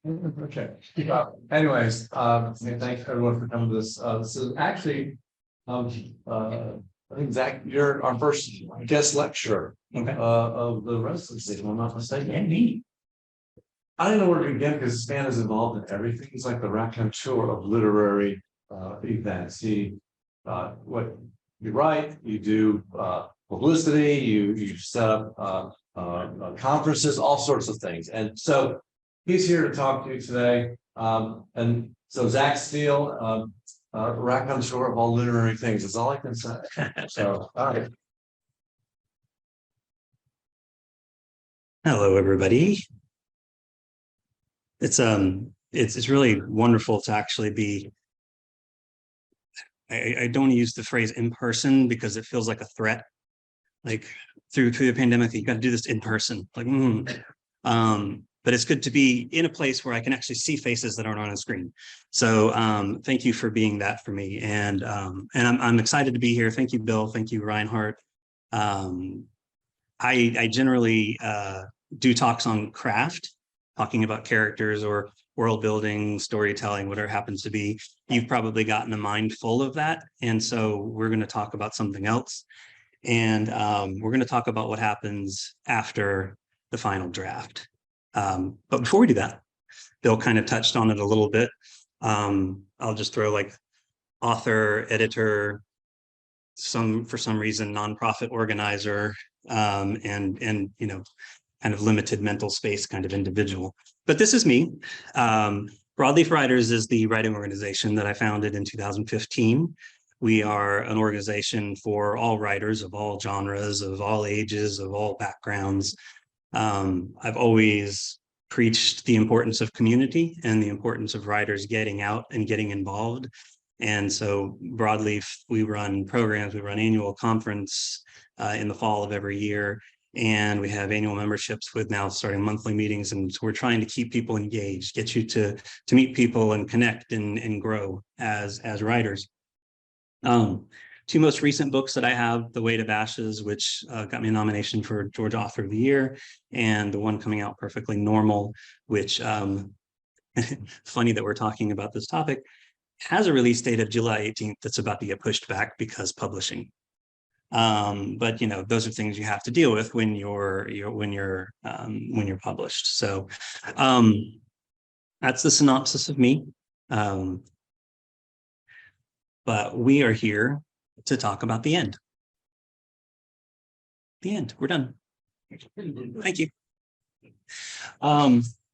Okay. Anyways, thanks everyone for coming to this. This is actually, I think Zach, you're our first guest lecturer of the residency, if I'm not mistaken. And me. I don't know where to begin because Stan is involved in everything. He's like the raconteur of literary events. He, what you write, you do publicity, you set up conferences, all sorts of things, and so. He's here to talk to you today. And so Zach Steele, raconteur of all literary things is all I can say. So, all right. Hello, everybody. It's really wonderful to actually be. I don't use the phrase in person because it feels like a threat. Like through the pandemic, you got to do this in person. Like, but it's good to be in a place where I can actually see faces that aren't on a screen. So thank you for being that for me. And I'm excited to be here. Thank you, Bill. Thank you, Reinhardt. I generally do talks on craft, talking about characters or world building, storytelling, whatever it happens to be. You've probably gotten a mind full of that. And so we're going to talk about something else. And we're going to talk about what happens after the final draft. But before we do that, Bill kind of touched on it a little bit. I'll just throw like author, editor, for some reason, nonprofit organizer, and you know, kind of limited mental space kind of individual. But this is me. Broadleaf Writers is the writing organization that I founded in 2015. We are an organization for all writers of all genres, of all ages, of all backgrounds. I've always preached the importance of community and the importance of writers getting out and getting involved. And so Broadleaf, we run programs, we run annual conference in the fall of every year. And we have annual memberships with now starting monthly meetings. And so we're trying to keep people engaged, get you to meet people and connect and grow as writers. Two most recent books that I have, The Weight of Ashes, which got me a nomination for Georgia Author of the Year, and the one coming out, Perfectly Normal, which, funny that we're talking about this topic, has a release date of July 18th that's about to get pushed back because publishing. But you know, those are things you have to deal with when you're published. So that's the synopsis of me. But we are here to talk about the end. The end. We're done. Thank you.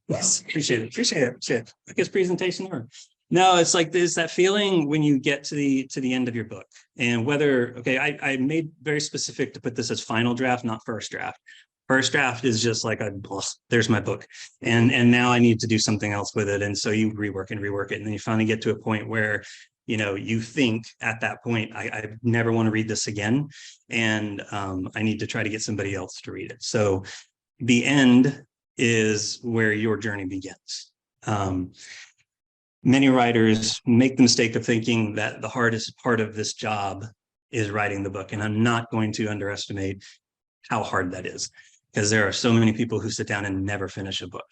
Yes, appreciate it. I guess presentation or no, it's like there's that feeling when you get to the end of your book. And whether, okay, I made very specific to put this as final draft, not first draft. First draft is just like there's my book. And now I need to do something else with it. And so you rework it. And then you finally get to a point where you know, you think at that point, I never want to read this again. And I need to try to get somebody else to read it. So the end is where your journey begins. Many writers make the mistake of thinking that the hardest part of this job is writing the book. And I'm not going to underestimate how hard that is, because there are so many people who sit down and never finish a book.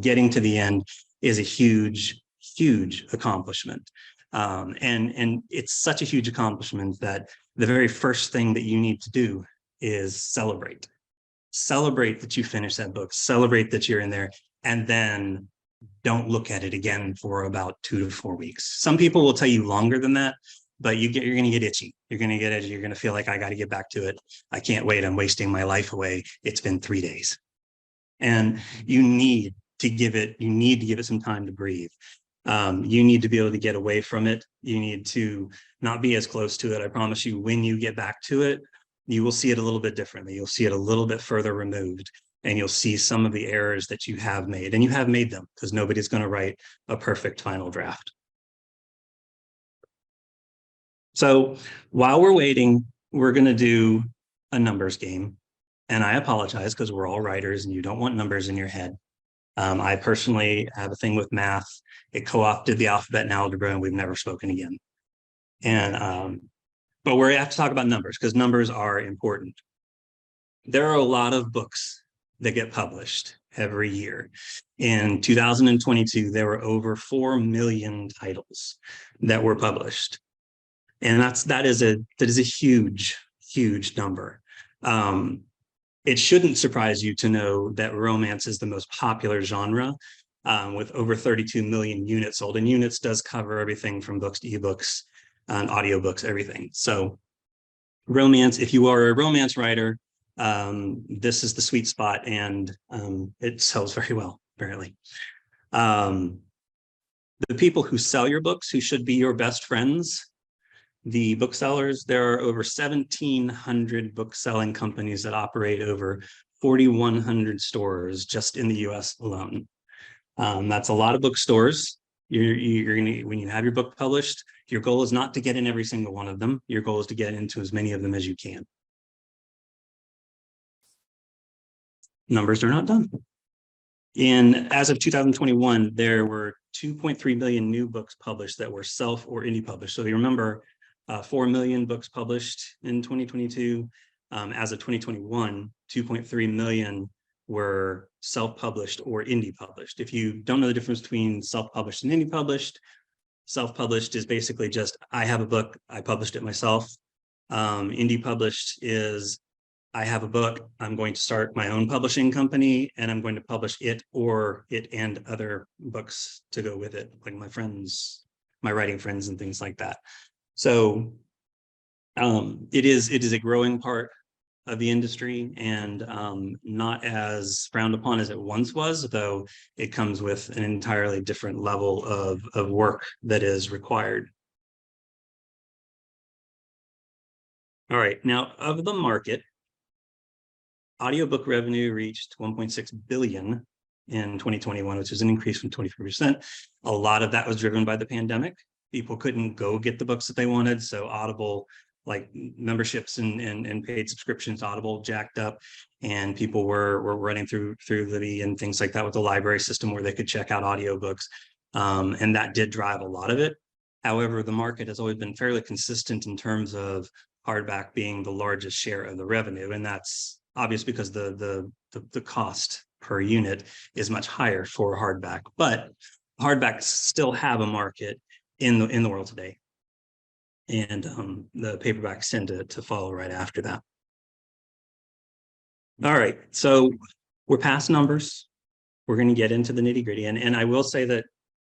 Getting to the end is a huge, huge accomplishment. And it's such a huge accomplishment that the very first thing that you need to do is celebrate. Celebrate that you finished that book, celebrate that you're in there, and then don't look at it again for about 2 to 4 weeks. Some people will tell you longer than that, but you're going to get itchy. You're going to get itchy. You're going to feel like I got to get back to it. I can't wait. I'm wasting my life away. It's been 3 days. And you need to give it some time to breathe. You need to be able to get away from it. You need to not be as close to it. I promise you, when you get back to it, you will see it a little bit differently. You'll see it a little bit further removed, and you'll see some of the errors that you have made, and you have made them, because nobody's going to write a perfect final draft. So while we're waiting, we're going to do a numbers game. And I apologize, because we're all writers and you don't want numbers in your head. I personally have a thing with math. It co-opted the alphabet and algebra, and we've never spoken again. And but we have to talk about numbers, because numbers are important. There are a lot of books that get published, every year. In 2022, there were over 4 million titles that were published. And that is a huge number. It shouldn't surprise you to know that romance is the most popular genre, with over 32 million units sold. And units does cover everything from books to ebooks and audiobooks, everything. So romance, if you are a romance writer, this is the sweet spot, and it sells very well, apparently. The people who sell your books, who should be your best friends, the booksellers, there are over 1,700 book-selling companies that operate over 4,100 stores just in the US alone. That's a lot of bookstores. You're gonna, when you have your book published, your goal is not to get in every single one of them. Your goal is to get into as many of them as you can. Numbers are not done. As of 2021, there were 2.3 million new books published that were self or indie published. So you remember 4 million books published in 2022. As of 2021, 2.3 million were self-published or indie published. If you don't know the difference between self-published and indie published, self-published is basically just, I have a book, I published it myself. Indie published is, I have a book, I'm going to start my own publishing company, and I'm going to publish it or it and other books to go with it, like my friends, my writing friends and things like that. So it is a growing part of the industry, and not as frowned upon as it once was, though it comes with an entirely different level of work that is required. All right, now of the market, audiobook revenue reached 1.6 billion in 2021, which is an increase from 23%. A lot of that was driven by the pandemic. People couldn't go get the books that they wanted, so Audible, like memberships and paid subscriptions, Audible jacked up, and people were running through Libby and things like that with the library system where they could check out audiobooks, and that did drive a lot of it. However, the market has always been fairly consistent in terms of hardback being the largest share of the revenue, and that's obvious because the cost per unit is much higher for hardback, but hardbacks still have a market in the world today, and the paperbacks tend to follow right after that. All right, so we're past numbers. We're going to get into the nitty-gritty, and I will say that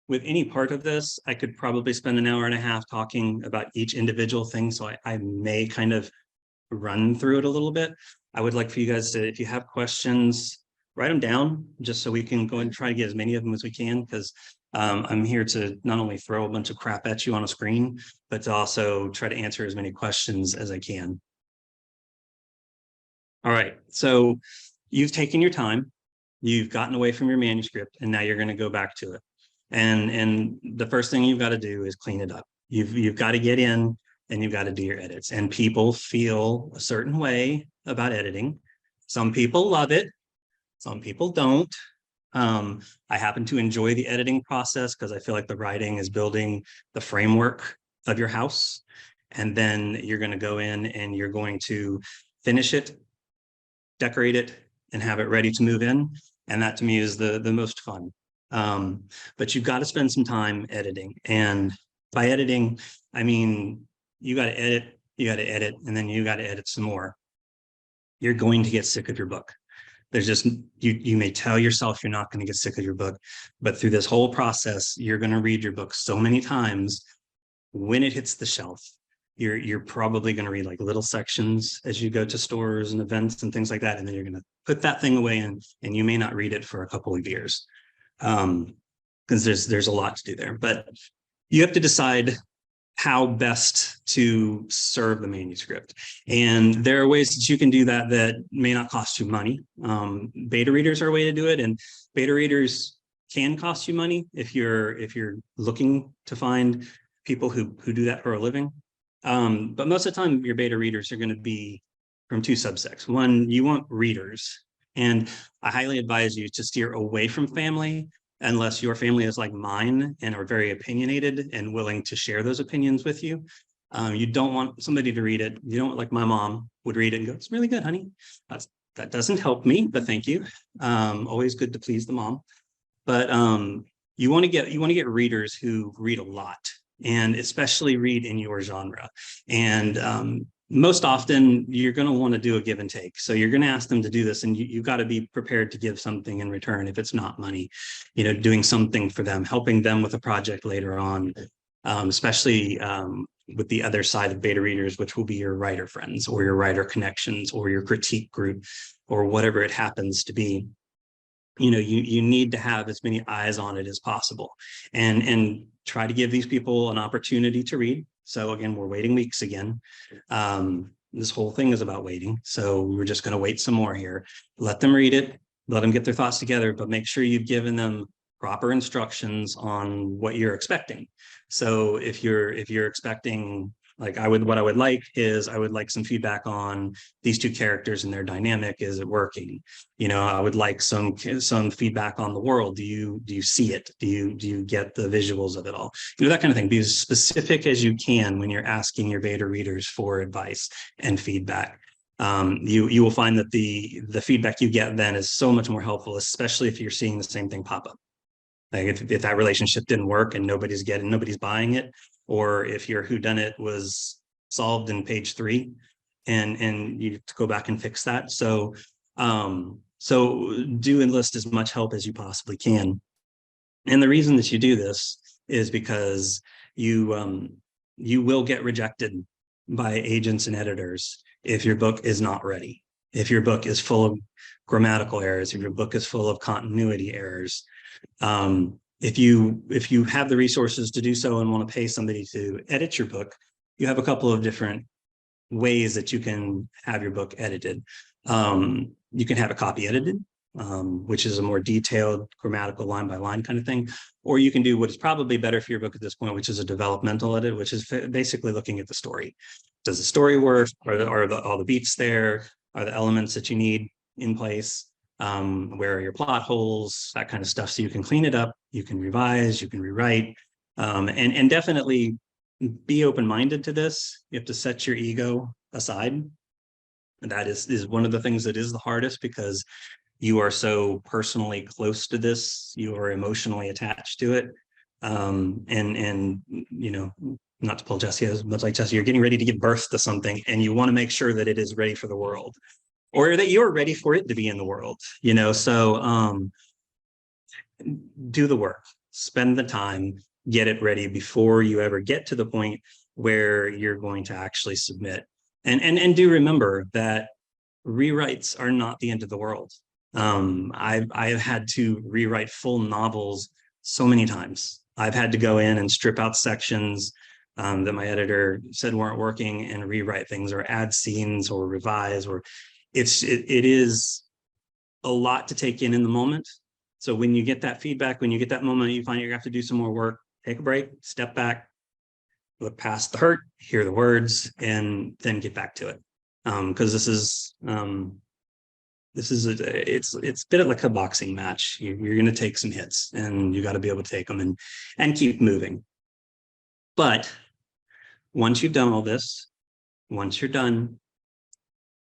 with any part of this, I could probably spend an hour and a half talking about each individual thing, so I may kind of run through it a little bit. I would like for you guys to, if you have questions, write them down just so we can go and try to get as many of them as we can, because I'm here to not only throw a bunch of crap at you on a screen, but to also try to answer as many questions as I can. All right, so you've taken your time, you've gotten away from your manuscript, and now you're going to go back to it. And the first thing you've got to do is clean it up. You've got to get in and you've got to do your edits. And people feel a certain way about editing. Some people love it, some people don't. I happen to enjoy the editing process because I feel like the writing is building the framework of your house. And then you're going to go in and you're going to finish it, decorate it, and have it ready to move in. And that to me is the most fun. But you've got to spend some time editing. And by editing, I mean, you got to edit, and then you got to edit some more. You're going to get sick of your book. There's just, you may tell yourself you're not going to get sick of your book, but through this whole process, you're going to read your book so many times. When it hits the shelf, you're probably going to read like little sections as you go to stores and events and things like that. And then you're going to put that thing away, and you may not read it for a couple of years. Because there's a lot to do there, but you have to decide how best to serve the manuscript. And there are ways that you can do that that may not cost you money. Beta readers are a way to do it, and beta readers can cost you money if you're looking to find people who do that for a living. But most of the time, your beta readers are going to be from two subsects. One, you want readers, and I highly advise you to steer away from family unless your family is like mine and are very opinionated and willing to share those opinions with you. You don't want somebody to read it. You don't, like my mom would read it and go, "It's really good, honey." That doesn't help me, but thank you. Always good to please the mom. But you want to get readers who read a lot, and especially read in your genre. And most often you're going to want to do a give and take. So you're going to ask them to do this, and you've got to be prepared to give something in return. If it's not money, doing something for them, helping them with a project later on, especially with the other side of beta readers, which will be your writer friends or your writer connections or your critique group or whatever it happens to be. You need to have as many eyes on it as possible, and try to give these people an opportunity to read. So again, we're waiting weeks again. This whole thing is about waiting. So we're just going to wait some more here. Let them read it, let them get their thoughts together, but make sure you've given them proper instructions on what you're expecting. So if you're expecting, like what I would like is I would like some feedback on these two characters and their dynamic. Is it working? I would like some feedback on the world. Do you see it? Do you get the visuals of it all? That kind of thing. Be as specific as you can when you're asking your beta readers for advice and feedback. You will find that the feedback you get then is so much more helpful, especially if you're seeing the same thing pop up. Like if that relationship didn't work and nobody's buying it, or if your whodunit was solved in page 3 and you have to go back and fix that. So do enlist as much help as you possibly can. And the reason that you do this is because you will get rejected by agents and editors if your book is not ready, if your book is full of grammatical errors, if your book is full of continuity errors. If you have the resources to do so and want to pay somebody to edit your book, you have a couple of different ways that you can have your book edited. You can have a copy edited, which is a more detailed grammatical line by line kind of thing. Or you can do what is probably better for your book at this point, which is a developmental edit, which is basically looking at the story. Does the story work? Are all the beats there? Are the elements that you need in place? Where are your plot holes? That kind of stuff. So you can clean it up, you can revise, you can rewrite, and definitely be open-minded to this. You have to set your ego aside. And that is one of the things that is the hardest, because you are so personally close to this, you are emotionally attached to it. And not to pull Jesse, as much like Jesse, you're getting ready to give birth to something, and you want to make sure that it is ready for the world, or that you're ready for it to be in the world. So do the work, spend the time, get it ready before you ever get to the point where you're going to actually submit. And do remember that rewrites are not the end of the world. I have had to rewrite full novels so many times. I've had to go in and strip out sections that my editor said weren't working and rewrite things, or add scenes, or revise, or it is a lot to take in the moment. So when you get that feedback, when you get that moment, you find you have to do some more work, take a break, step back, look past the hurt, hear the words, and then get back to it. Because it's a bit like a boxing match. You're going to take some hits, and you got to be able to take them and keep moving. But once you've done all this, once you're done,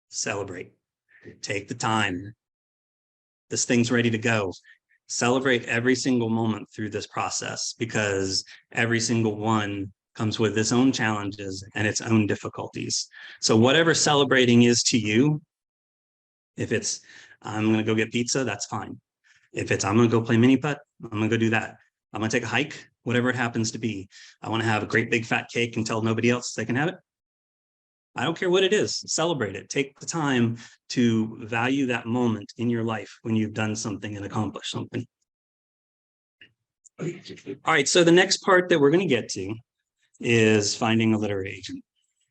celebrate. Take the time. This thing's ready to go. Celebrate every single moment through this process, because every single one comes with its own challenges and its own difficulties. So whatever celebrating is to you, if it's, I'm going to go get pizza, that's fine. If it's, I'm going to go play mini putt, I'm going to go do that. I'm going to take a hike, whatever it happens to be. I want to have a great big fat cake and tell nobody else they can have it. I don't care what it is, celebrate it. Take the time to value that moment in your life when you've done something and accomplished something. All right, so the next part that we're going to get to is finding a literary agent.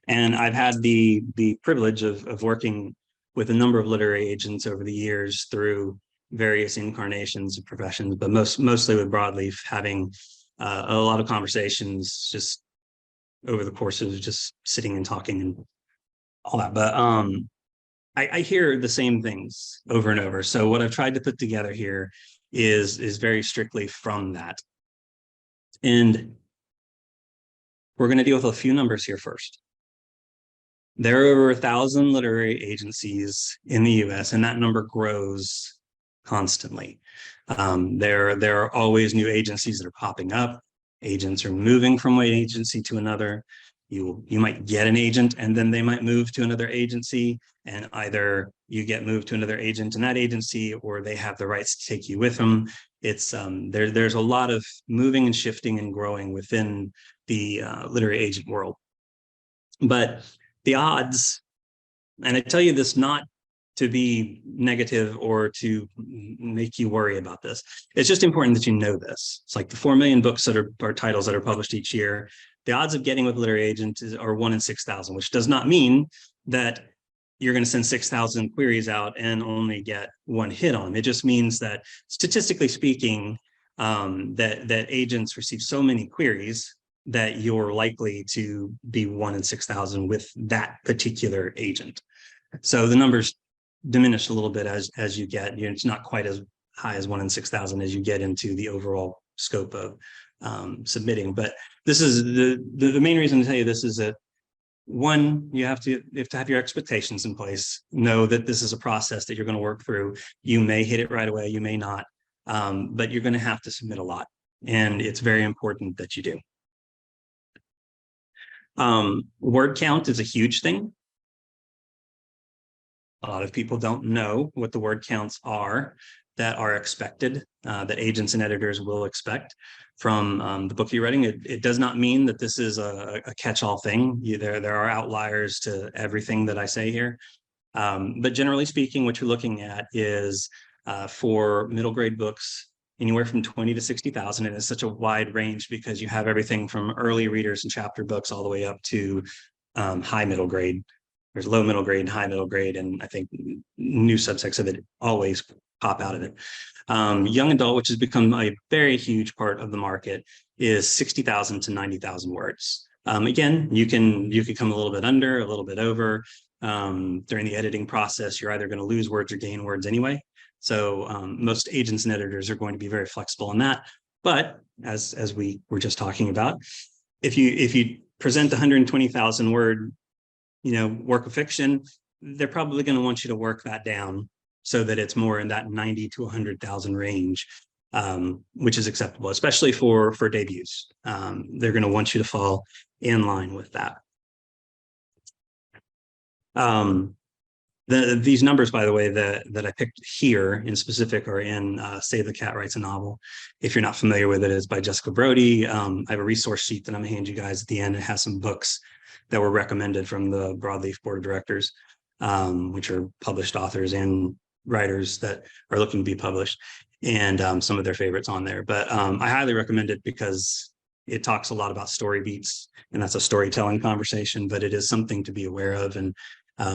And I've had the privilege of working with a number of literary agents over the years through various incarnations of professions, but mostly with Broadleaf, having a lot of conversations just over the course of just sitting and talking and all that. But I hear the same things over and over. So what I've tried to put together here is very strictly from that. And we're going to deal with a few numbers here first. There are over 1,000 literary agencies in the US, and that number grows constantly. There are always new agencies that are popping up. Agents are moving from one agency to another. You might get an agent and then they might move to another agency, and either you get moved to another agent in that agency or they have the rights to take you with them. It's there's a lot of moving and shifting and growing within the literary agent world. But the odds, and I tell you this not to be negative or to make you worry about this. It's just important that you know this. It's like the 4 million books that are titles that are published each year. The odds of getting with a literary agent are 1 in 6,000, which does not mean that you're going to send 6,000 queries out and only get one hit on them. It just means that statistically speaking, that agents receive so many queries that you're likely to be 1 in 6,000 with that particular agent. So the numbers diminish a little bit as you get, it's not quite as high as 1 in 6,000 as you get into the overall scope of submitting. But this is the main reason to tell you this is that, one, you have to have your expectations in place. Know that this is a process that you're going to work through. You may hit it right away, you may not, but you're going to have to submit a lot, and it's very important that you do. Word count is a huge thing. A lot of people don't know what the word counts are that are expected, that agents and editors will expect from the book you're writing. It does not mean that this is a catch-all thing. There are outliers to everything that I say here. But generally speaking, what you're looking at is for middle grade books, anywhere from 20 to 60,000. And it's such a wide range because you have everything from early readers and chapter books all the way up to high middle grade. There's low middle grade and high middle grade, and I think new subsects of it always pop out of it. Young adult, which has become a very huge part of the market, is 60,000 to 90,000 words. Again, you can come a little bit under, a little bit over. During the editing process, you're either going to lose words or gain words anyway. So most agents and editors are going to be very flexible in that. But as we were just talking about, if you present 120,000 word work of fiction, they're probably going to want you to work that down so that it's more in that 90 to 100,000 range, which is acceptable, especially for debuts. They're going to want you to fall in line with that. These numbers, by the way, that I picked here in specific are in Save the Cat Writes a Novel. If you're not familiar with it, it's by Jessica Brody. I have a resource sheet that I'm going to hand you guys at the end. It has some books that were recommended from the Broadleaf board of directors, which are published authors and writers that are looking to be published, and some of their favorites on there. But I highly recommend it because it talks a lot about story beats, and that's a storytelling conversation, but it is something to be aware of and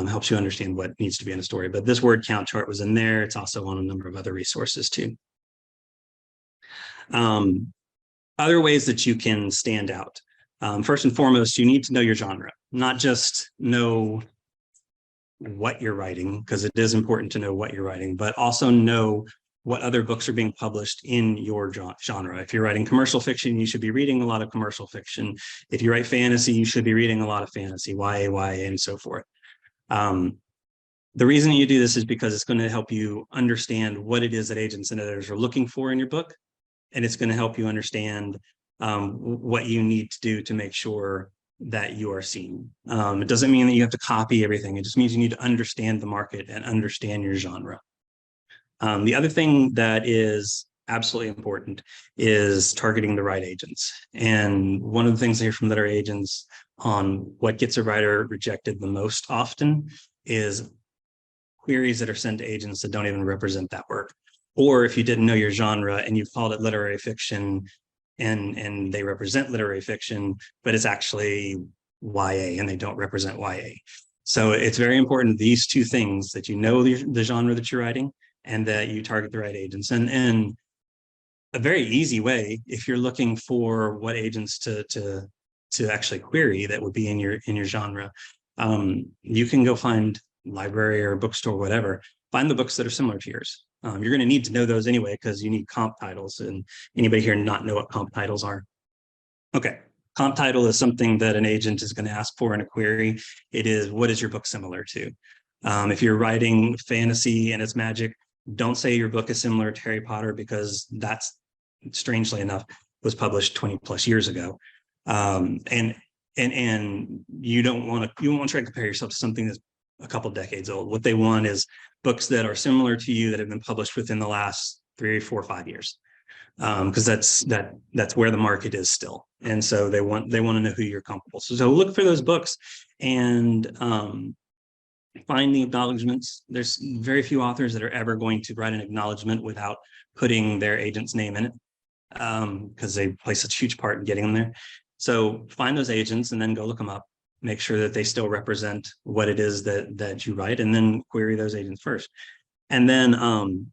helps you understand what needs to be in a story. But this word count chart was in there. It's also on a number of other resources too. Other ways that you can stand out. First and foremost, you need to know your genre, not just know what you're writing, because it is important to know what you're writing, but also know what other books are being published in your genre. If you're writing commercial fiction, you should be reading a lot of commercial fiction. If you write fantasy, you should be reading a lot of fantasy, YA, and so forth. The reason you do this is because it's going to help you understand what it is that agents and editors are looking for in your book, and it's going to help you understand what you need to do to make sure that you are seen. It doesn't mean that you have to copy everything. It just means you need to understand the market and understand your genre. The other thing that is absolutely important is targeting the right agents. And one of the things I hear from literary agents on what gets a writer rejected the most often is queries that are sent to agents that don't even represent that work. Or if you didn't know your genre and you called it literary fiction, and they represent literary fiction, but it's actually YA and they don't represent YA. So it's very important, these two things, that you know the genre that you're writing and that you target the right agents. And a very easy way, if you're looking for what agents to actually query that would be in your genre, you can go find library or bookstore, whatever, find the books that are similar to yours. You're going to need to know those anyway, because you need comp titles, and anybody here not know what comp titles are? Okay, Comp title is something that an agent is going to ask for in a query. It is, what is your book similar to? If you're writing fantasy and it's magic, don't say your book is similar to Harry Potter, because that's, strangely enough, was published 20 plus years ago. And you don't want to try to compare yourself to something that's a couple decades old. What they want is books that are similar to you that have been published within the last 3, 4, 5 years. Because that's where the market is still. And so they want to know who you're comfortable. So look for those books and find the acknowledgements. There's very few authors that are ever going to write an acknowledgement without putting their agent's name in it, because they play such a huge part in getting them there. So find those agents and then go look them up. Make sure that they still represent what it is that you write, and then query those agents first. And then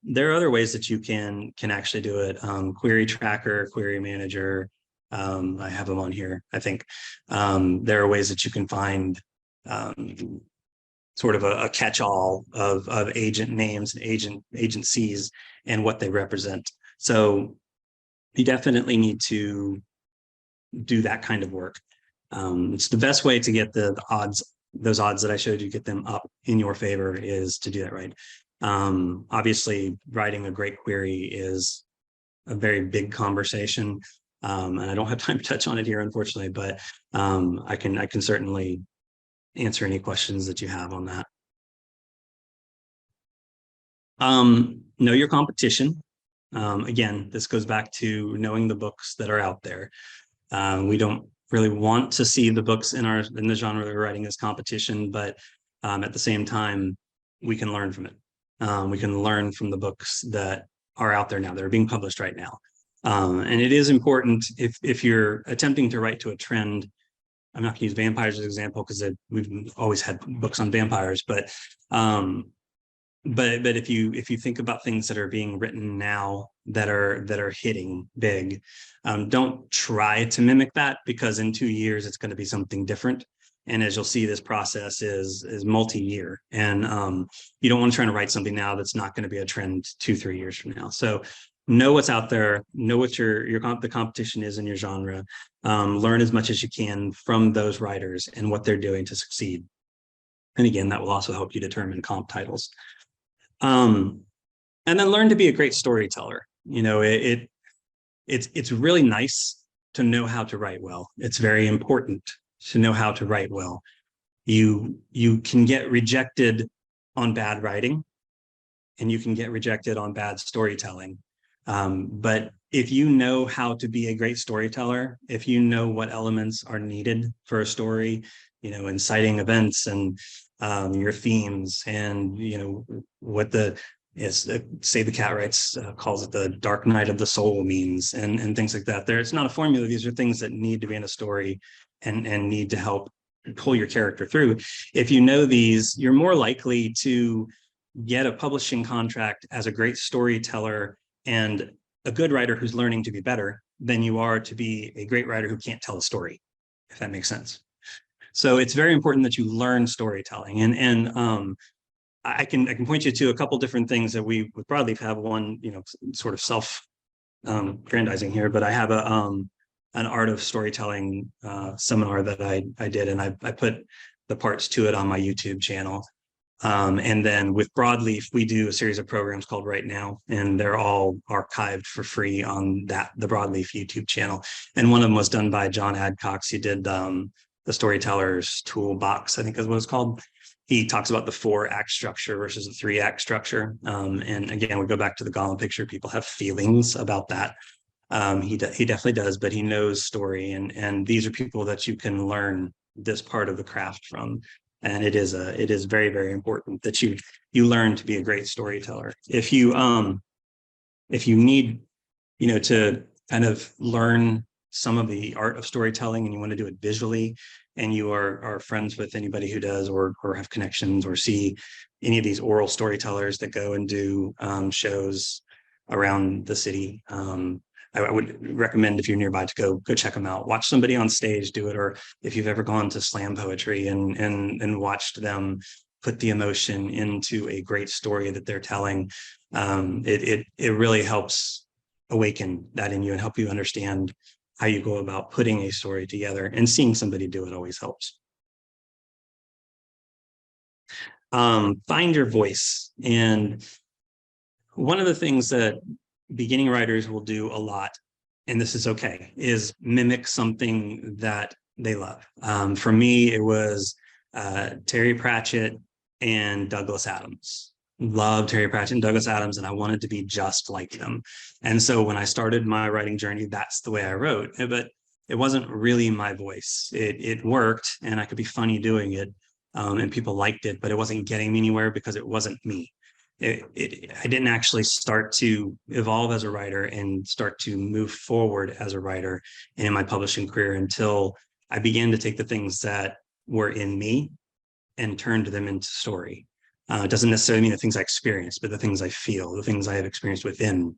there are other ways that you can actually do it. Query Tracker, Query Manager. I have them on here, I think. There are ways that you can find sort of a catch-all of agent names and agencies and what they represent. So you definitely need to do that kind of work. It's the best way to get the odds, those odds that I showed you, get them up in your favor, is to do that right. Obviously, writing a great query is a very big conversation, and I don't have time to touch on it here, unfortunately, but I can certainly answer any questions that you have on that. Know your competition. Again, this goes back to knowing the books that are out there. We don't really want to see the books in the genre we're writing as competition, but at the same time, we can learn from it. We can learn from the books that are out there now, that are being published right now. And it is important, if you're attempting to write to a trend. I'm not going to use vampires as an example, because we've always had books on vampires, but if you think about things that are being written now that are hitting big, don't try to mimic that, because in 2 years it's going to be something different. And as you'll see, this process is multi-year, and you don't want to try to write something now that's not going to be a trend 2, 3 years from now. So know what's out there, know what the competition is in your genre, learn as much as you can from those writers and what they're doing to succeed. And again, that will also help you determine comp titles. And then learn to be a great storyteller. You know, it's really nice to know how to write well. It's very important to know how to write well. You can get rejected on bad writing, and you can get rejected on bad storytelling. But if you know how to be a great storyteller, if you know what elements are needed for a story, you know, inciting events and your themes, and you know what say the cat writes calls it the dark night of the soul means, and things like that. It's not a formula. These are things that need to be in a story and need to help pull your character through. If you know these, you're more likely to get a publishing contract as a great storyteller and a good writer who's learning to be better than you are to be a great writer who can't tell a story, if that makes sense. So it's very important that you learn storytelling, and I can point you to a couple different things that we with Broadleaf have. One, you know, sort of self grandizing here, but I have an art of storytelling seminar that I did, and I put the parts to it on my YouTube channel. And then with Broadleaf, we do a series of programs called Right Now, and they're all archived for free on the Broadleaf YouTube channel. And one of them was done by John Adcox. He did the Storyteller's Toolbox, I think is what it's called. He talks about the 4-act structure versus the 3-act structure. And again, we go back to the Gollum picture. People have feelings about that. He definitely does, but he knows story, and these are people that you can learn this part of the craft from. And it is very, very important that you learn to be a great storyteller. If you need, you know, to kind of learn some of the art of storytelling, and you want to do it visually, and you are friends with anybody who does, or have connections, or see any of these oral storytellers that go and do shows around the city, I would recommend, if you're nearby, to go check them out. Watch somebody on stage do it, or if you've ever gone to slam poetry and watched them put the emotion into a great story that they're telling, it really helps awaken that in you and help you understand how you go about putting a story together, and seeing somebody do it always helps. Find your voice. And one of the things that beginning writers will do a lot, and this is okay, is mimic something that they love. For me, it was Terry Pratchett and Douglas Adams. Loved Terry Pratchett and Douglas Adams, and I wanted to be just like them. And so when I started my writing journey, that's the way I wrote. But it wasn't really my voice. It worked, and I could be funny doing it, and people liked it, but it wasn't getting me anywhere because it wasn't me. I didn't actually start to evolve as a writer and start to move forward as a writer in my publishing career until I began to take the things that were in me and turned them into story. It doesn't necessarily mean the things I experienced, but the things I feel, the things I have experienced within,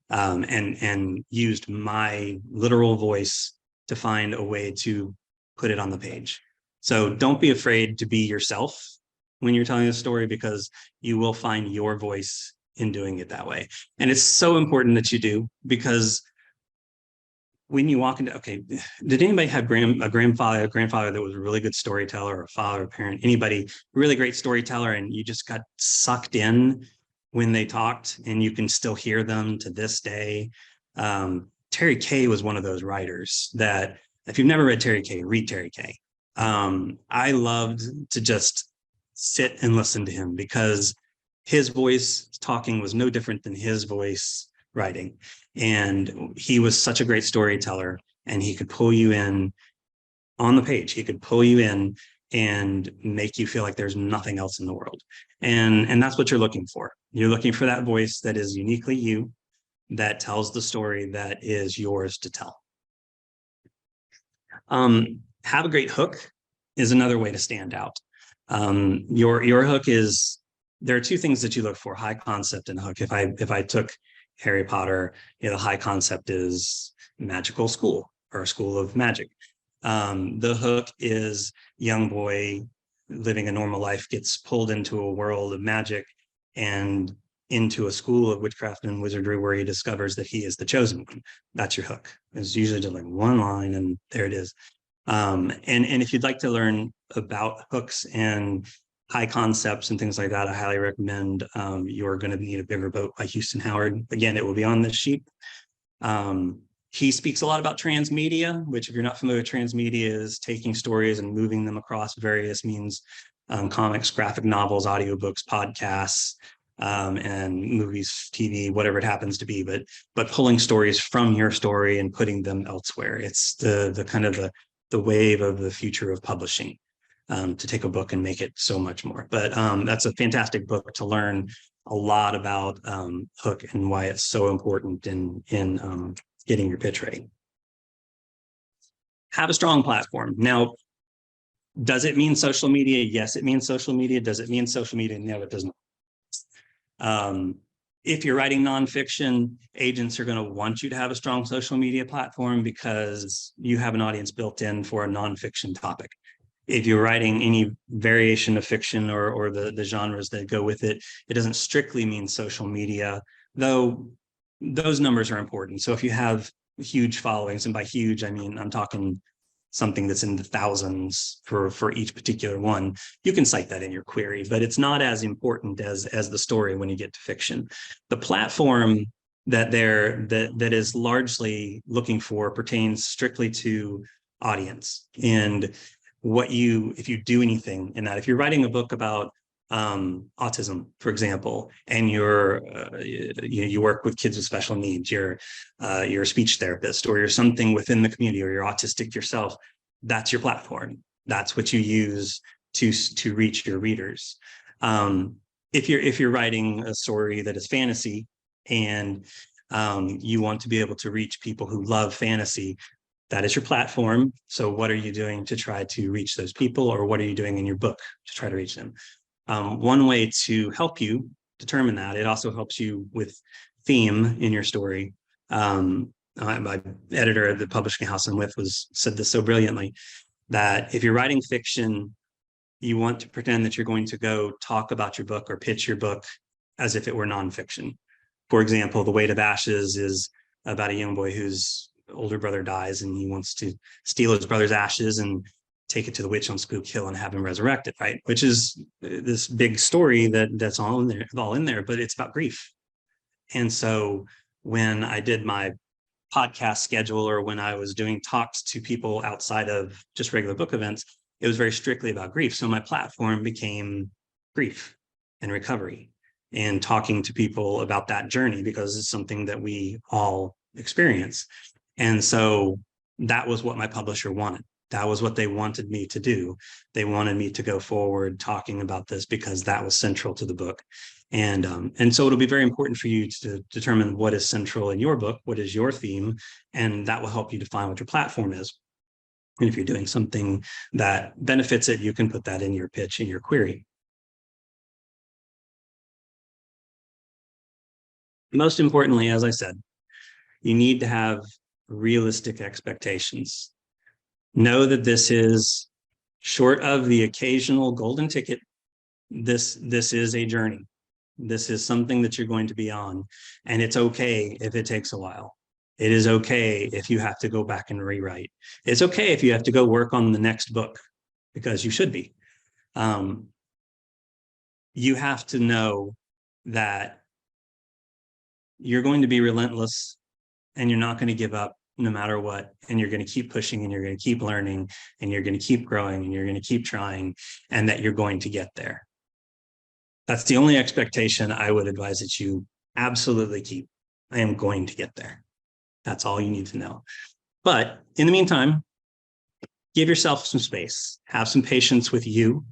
and used my literal voice to find a way to put it on the page. So don't be afraid to be yourself when you're telling a story, because you will find your voice in doing it that way. And it's so important that you do, because when you walk into, okay, did anybody have a grandfather that was a really good storyteller, or a father, or parent, anybody, really great storyteller, and you just got sucked in when they talked and you can still hear them to this day? Terry Kay was one of those writers that, if you've never read Terry Kay, read Terry Kay. I loved to just sit and listen to him, because his voice talking was no different than his voice writing. And he was such a great storyteller, and he could pull you in on the page. He could pull you in and make you feel like there's nothing else in the world. And that's what you're looking for. You're looking for that voice that is uniquely you, that tells the story that is yours to tell. Have a great hook is another way to stand out. Your hook is, there are two things that you look for: high concept and hook. If I took Harry Potter, the high concept is magical school, or a school of magic. The hook is young boy living a normal life gets pulled into a world of magic and into a school of witchcraft and wizardry where he discovers that he is the chosen one. That's your hook. It's usually just like one line, and there it is. And if you'd like to learn about hooks and high concepts and things like that, I highly recommend You're Going to Need a Bigger Boat by Houston Howard. Again, it will be on this sheet. He speaks a lot about transmedia, which, if you're not familiar with transmedia, is taking stories and moving them across various means: comics, graphic novels, audiobooks, podcasts, and movies, TV, whatever it happens to be, but pulling stories from your story and putting them elsewhere. It's the kind of the wave of the future of publishing, to take a book and make it so much more. But that's a fantastic book to learn a lot about hook and why it's so important in getting your pitch ready. Have a strong platform. Now, does it mean social media? Yes, it means social media. Does it mean social media? No, it does not. If you're writing nonfiction, agents are going to want you to have a strong social media platform, because you have an audience built in for a nonfiction topic. If you're writing any variation of fiction or the genres that go with it, it doesn't strictly mean social media, though those numbers are important. So if you have huge followings, and by huge, I mean, I'm talking something that's in the thousands for each particular one, you can cite that in your query, but it's not as important as the story when you get to fiction. The platform that is largely looking for pertains strictly to audience. And if you do anything in that, if you're writing a book about autism, for example, and you work with kids with special needs, you're a speech therapist, or you're something within the community, or you're autistic yourself, that's your platform. That's what you use to reach your readers. If you're writing a story that is fantasy, and you want to be able to reach people who love fantasy, that is your platform. So what are you doing to try to reach those people, or what are you doing in your book to try to reach them? One way to help you determine that, it also helps you with theme in your story. My editor at the publishing house I'm with said this so brilliantly, that if you're writing fiction, you want to pretend that you're going to go talk about your book or pitch your book as if it were nonfiction. For example, The Weight of Ashes is about a young boy who's older brother dies and he wants to steal his brother's ashes and take it to the witch on Spook Hill and have him resurrected, right? Which is this big story that's all in there, but it's about grief. And so when I did my podcast schedule, or when I was doing talks to people outside of just regular book events, it was very strictly about grief. So my platform became grief and recovery, and talking to people about that journey, because it's something that we all experience. And so that was what my publisher wanted. That was what they wanted me to do. They wanted me to go forward talking about this because that was central to the book. And so it'll be very important for you to determine what is central in your book, what is your theme, and that will help you define what your platform is. And if you're doing something that benefits it, you can put that in your pitch, in your query. Most importantly, as I said, you need to have realistic expectations. Know that this is, short of the occasional golden ticket, this is a journey. This is something that you're going to be on, and it's okay if it takes a while. It is okay if you have to go back and rewrite. It's okay if you have to go work on the next book, because you should be. You have to know that you're going to be relentless, and you're not going to give up no matter what. And you're going to keep pushing, and you're going to keep learning, and you're going to keep growing, and you're going to keep trying, and that you're going to get there. That's the only expectation I would advise that you absolutely keep. I am going to get there. That's all you need to know. But in the meantime, give yourself some space, have some patience with you,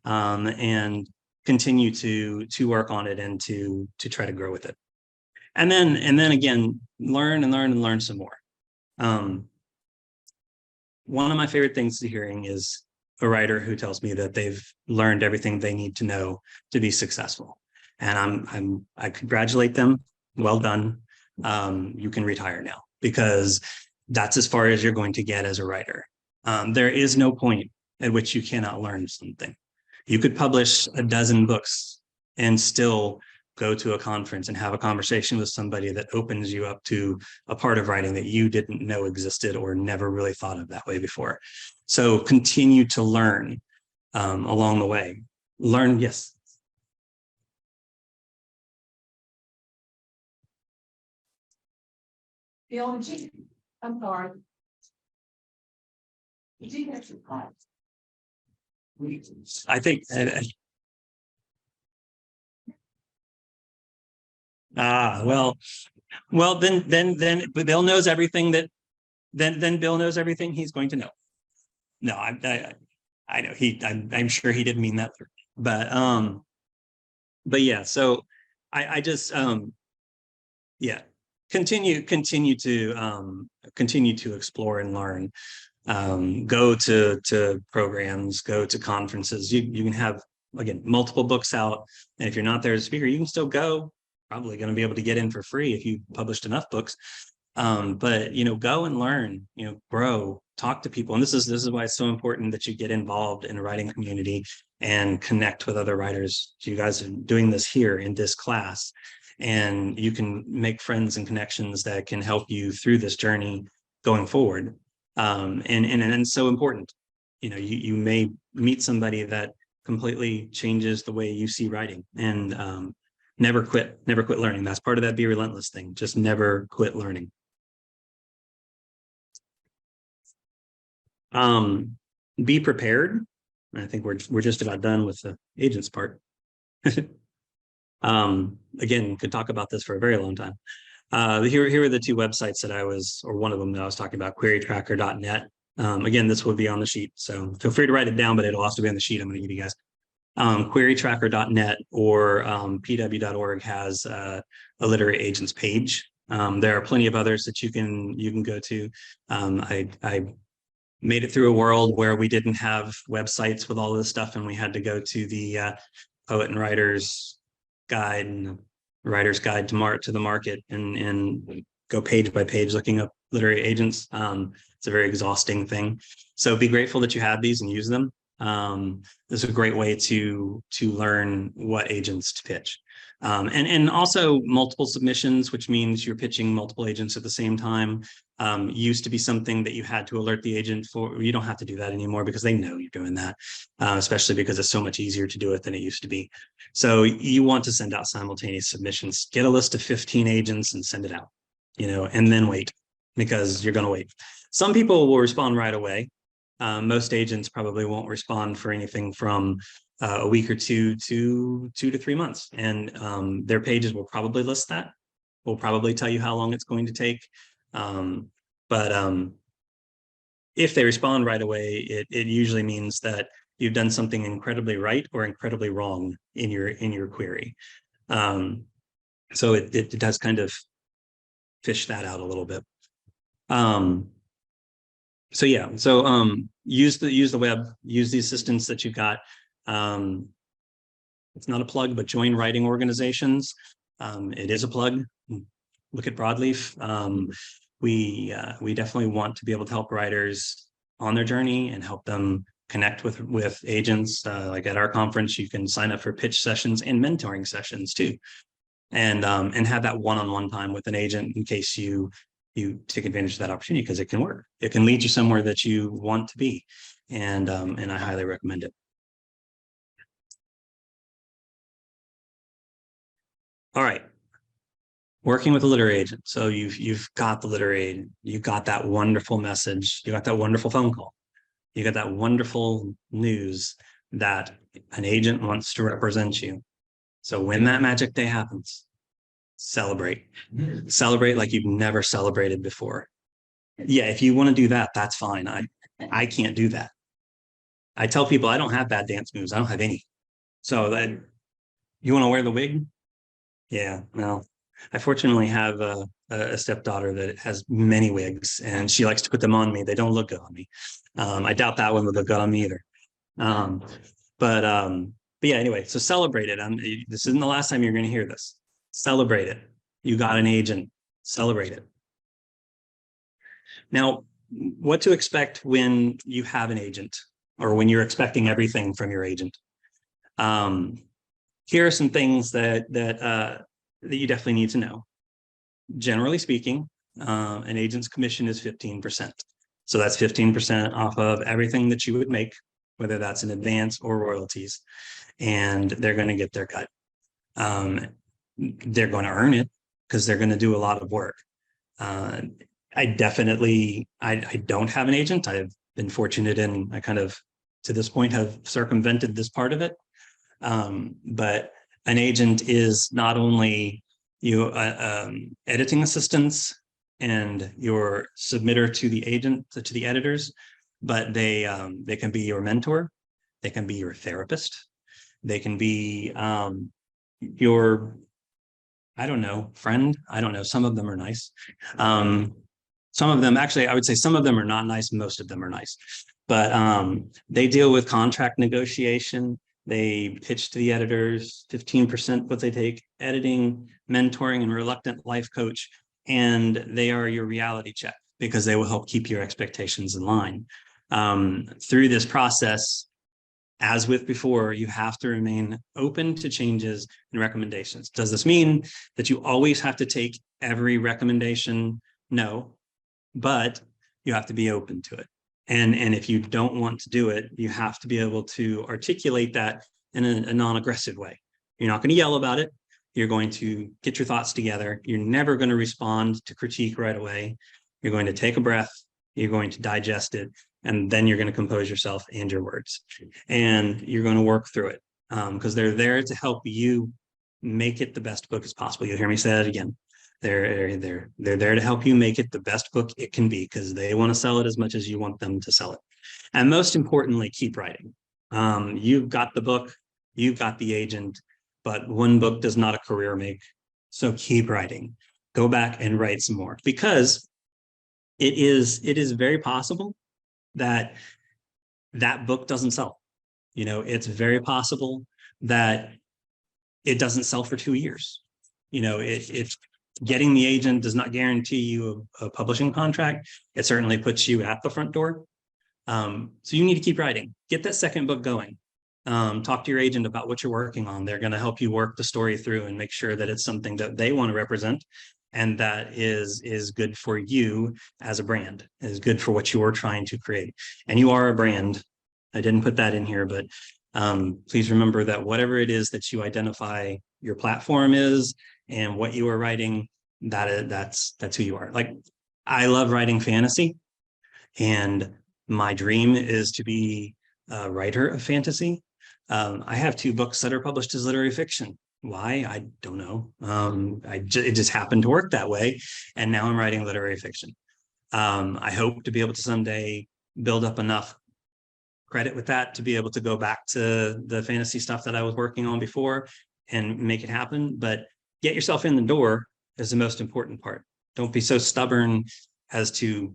and continue to work on it and to try to grow with it. And then again, learn some more. One of my favorite things to hearing is a writer who tells me that they've learned everything they need to know to be successful. And I congratulate them. Well done. You can retire now, because that's as far as you're going to get as a writer. There is no point at which you cannot learn something. You could publish a dozen books and still go to a conference and have a conversation with somebody that opens you up to a part of writing that you didn't know existed or never really thought of that way before. So continue to learn along the way. Learn, yes. I'm sorry. You do have some class. I think. Well, then Bill knows everything that. Then Bill knows everything he's going to know. No, I know I'm sure he didn't mean that, but yeah. So I just yeah. Continue to explore and learn. Go to programs, go to conferences. You can have, again, multiple books out, and if you're not there as a speaker, you can still go. Probably going to be able to get in for free if you published enough books. But go and learn, grow, talk to people. And this is why it's so important that you get involved in a writing community and connect with other writers. You guys are doing this here in this class, and you can make friends and connections that can help you through this journey going forward. And it's so important. You may meet somebody that completely changes the way you see writing, and never quit learning. That's part of that be relentless thing. Just never quit learning. Be prepared. I think we're just about done with the agents part. Again, could talk about this for a very long time. Here are the two websites that one of them that I was talking about, querytracker.net. Again, this will be on the sheet, so feel free to write it down, but it'll also be on the sheet I'm going to give you guys. Querytracker.net or pw.org has a literary agents page. There are plenty of others that you can go to. I made it through a world where we didn't have websites with all this stuff, and we had to go to the Poet and Writer's Guide and Writer's Guide to the Market and go page by page looking up literary agents. It's a very exhausting thing. So be grateful that you have these and use them. This is a great way to learn what agents to pitch. And also multiple submissions, which means you're pitching multiple agents at the same time. used to be something that you had to alert the agent for. You don't have to do that anymore because they know you're doing that, especially because it's so much easier to do it than it used to be. So you want to send out simultaneous submissions, get a list of 15 agents and send it out, and then wait, because you're going to wait. Some people will respond right away. Most agents probably won't respond for anything from a week or two to 2 to 3 months. And their pages will probably list that. Will probably tell you how long it's going to take. But if they respond right away, it usually means that you've done something incredibly right or incredibly wrong in your query. So it does kind of fish that out a little bit. So yeah, so use the web, use the assistance that you've got. It's not a plug, but join writing organizations. It is a plug. Look at Broadleaf. We definitely want to be able to help writers on their journey and help them connect with agents. Like at our conference, you can sign up for pitch sessions and mentoring sessions too, and have that one-on-one time with an agent in case you take advantage of that opportunity, because it can work. It can lead you somewhere that you want to be, and I highly recommend it. All right. Working with a literary agent. So you've got the literary agent, you got that wonderful message, you got that wonderful phone call, you got that wonderful news that an agent wants to represent you. So when that magic day happens, celebrate. Celebrate like you've never celebrated before. Yeah, if you want to do that, that's fine. I can't do that. I tell people I don't have bad dance moves. I don't have any. So that you want to wear the wig? Yeah, no. I fortunately have a stepdaughter that has many wigs, and she likes to put them on me. They don't look good on me. I doubt that one would look good on me either. But yeah, anyway, so celebrate it. This isn't the last time you're going to hear this. Celebrate it. You got an agent. Celebrate it. Now, what to expect when you have an agent, or when you're expecting everything from your agent? Here are some things that you definitely need to know. Generally speaking, an agent's commission is 15%. So that's 15% off of everything that you would make, whether that's an advance or royalties, and they're going to get their cut. They're going to earn it because they're going to do a lot of work. I don't have an agent. I've been fortunate, and I kind of, to this point, have circumvented this part of it. But an agent is not only editing assistants and your submitter to the agent, to the editors, but they can be your mentor, they can be your therapist, they can be your, I don't know, friend. I don't know. Some of them are nice. Some of them, actually, I would say some of them are not nice. Most of them are nice, but they deal with contract negotiation. They pitch to the editors, 15% what they take, editing, mentoring, and reluctant life coach. And they are your reality check because they will help keep your expectations in line. Through this process, as with before, you have to remain open to changes and recommendations. Does this mean that you always have to take every recommendation? No, but you have to be open to it. And if you don't want to do it, you have to be able to articulate that in a non-aggressive way. You're not going to yell about it. You're going to get your thoughts together. You're never going to respond to critique right away. You're going to take a breath. You're going to digest it. And then you're going to compose yourself and your words. And you're going to work through it because they're there to help you make it the best book as possible. You'll hear me say that again. They're there to help you make it the best book it can be because they want to sell it as much as you want them to sell it. And most importantly, keep writing. You've got the book, you've got the agent, but one book does not a career make. So keep writing. Go back and write some more because it is very possible that book doesn't sell. It's very possible that it doesn't sell for 2 years. It's getting the agent does not guarantee you a publishing contract. It certainly puts you at the front door. So you need to keep writing. Get that second book going. Talk to your agent about what you're working on. They're going to help you work the story through and make sure that it's something that they want to represent And that is good for you as a brand, is good for what you're trying to create. And you are a brand. I didn't put that in here, but please remember that whatever it is that you identify your platform is and what you are writing, that's who you are. Like, I love writing fantasy, and my dream is to be a writer of fantasy. I have 2 books that are published as literary fiction. Why? I don't know. It just happened to work that way. And now I'm writing literary fiction. I hope to be able to someday build up enough credit with that to be able to go back to the fantasy stuff that I was working on before and make it happen. But get yourself in the door is the most important part. Don't be so stubborn as to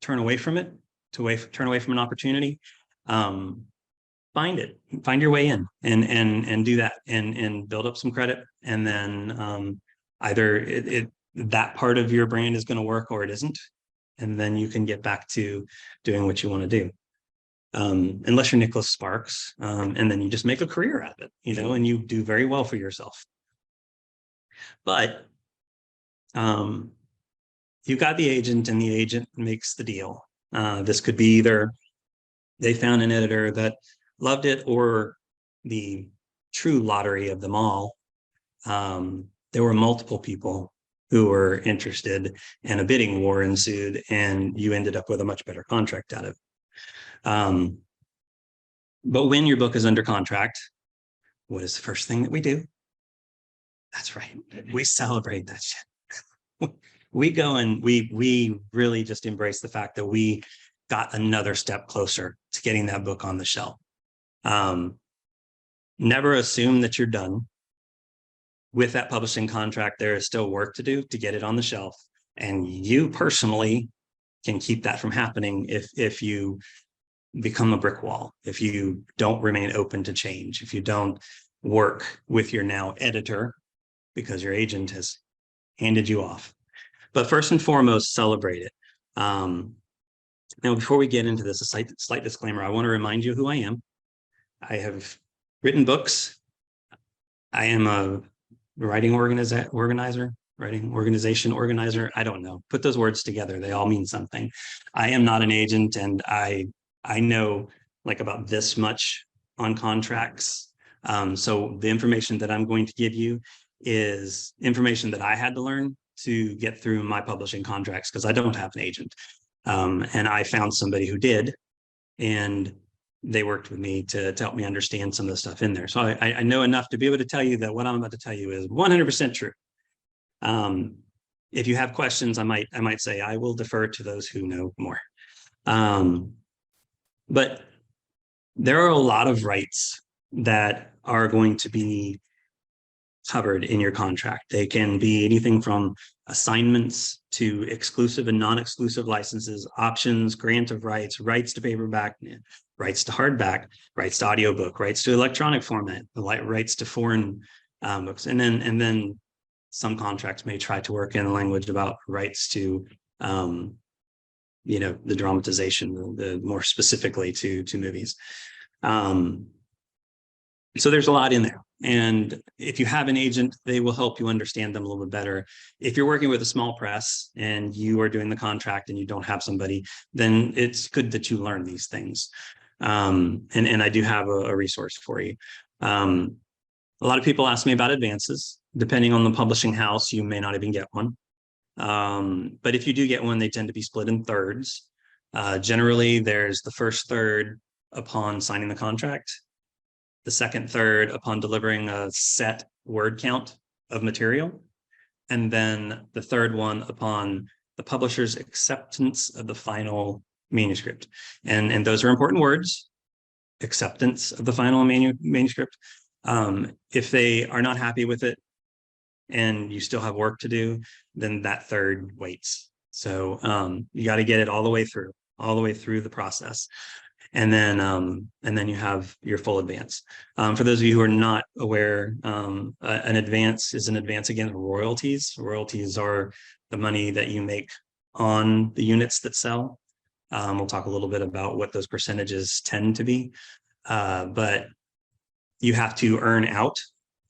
turn away from it, turn away from an opportunity. Find your way in and do that and build up some credit. And then either that part of your brand is going to work or it isn't. And then you can get back to doing what you want to do. Unless you're Nicholas Sparks, and then you just make a career out of it, and you do very well for yourself. But you've got the agent, and the agent makes the deal. This could be either they found an editor that loved it, or the true lottery of them all. There were multiple people who were interested, and a bidding war ensued, and you ended up with a much better contract out of it. But when your book is under contract, what is the first thing that we do? That's right. We celebrate that shit. We go and we really just embrace the fact that we got another step closer to getting that book on the shelf. Never assume that you're done. With that publishing contract, there is still work to do to get it on the shelf. And you personally can keep that from happening if you become a brick wall, if you don't remain open to change, if you don't work with your now editor because your agent has handed you off. But first and foremost, celebrate it. Now, before we get into this, a slight disclaimer. I want to remind you who I am. I have written books. I am a writing organization organizer. I don't know. Put those words together. They all mean something. I am not an agent, and I know like about this much on contracts. So the information that I'm going to give you is information that I had to learn to get through my publishing contracts, because I don't have an agent. And I found somebody who did, and they worked with me to help me understand some of the stuff in there. So I know enough to be able to tell you that what I'm about to tell you is 100% true. If you have questions, I might say I will defer to those who know more. But there are a lot of rights that are going to be covered in your contract. They can be anything from assignments to exclusive and non-exclusive licenses, options, grant of rights, rights to paperback, rights to hardback, rights to audiobook, rights to electronic format, rights to foreign books. And then some contracts may try to work in a language about rights to the dramatization, the more specifically to movies. So there's a lot in there. And if you have an agent, they will help you understand them a little bit better. If you're working with a small press and you are doing the contract and you don't have somebody, then it's good that you learn these things. And I do have a resource for you. A lot of people ask me about advances. Depending on the publishing house, you may not even get one. But if you do get one, they tend to be split in thirds. Generally, there's the first third upon signing the contract, the second third upon delivering a set word count of material, and then the third one upon the publisher's acceptance of the final manuscript. And those are important words: acceptance of the final manuscript. If they are not happy with it and you still have work to do, then that third waits. So you got to get it all the way through the process. And then you have your full advance. For those of you who are not aware, an advance is an advance against royalties. Royalties are the money that you make on the units that sell. We'll talk a little bit about what those percentages tend to be, but you have to earn out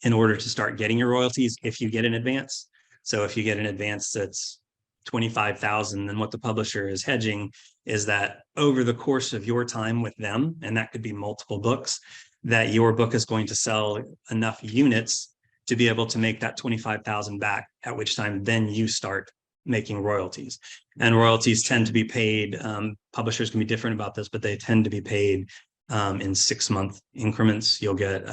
in order to start getting your royalties if you get an advance. So if you get an advance that's 25,000, then what the publisher is hedging is that over the course of your time with them, and that could be multiple books, that your book is going to sell enough units to be able to make that 25,000 back, at which time then you start making royalties. And royalties tend to be paid, publishers can be different about this, but they tend to be paid in 6-month increments. You'll get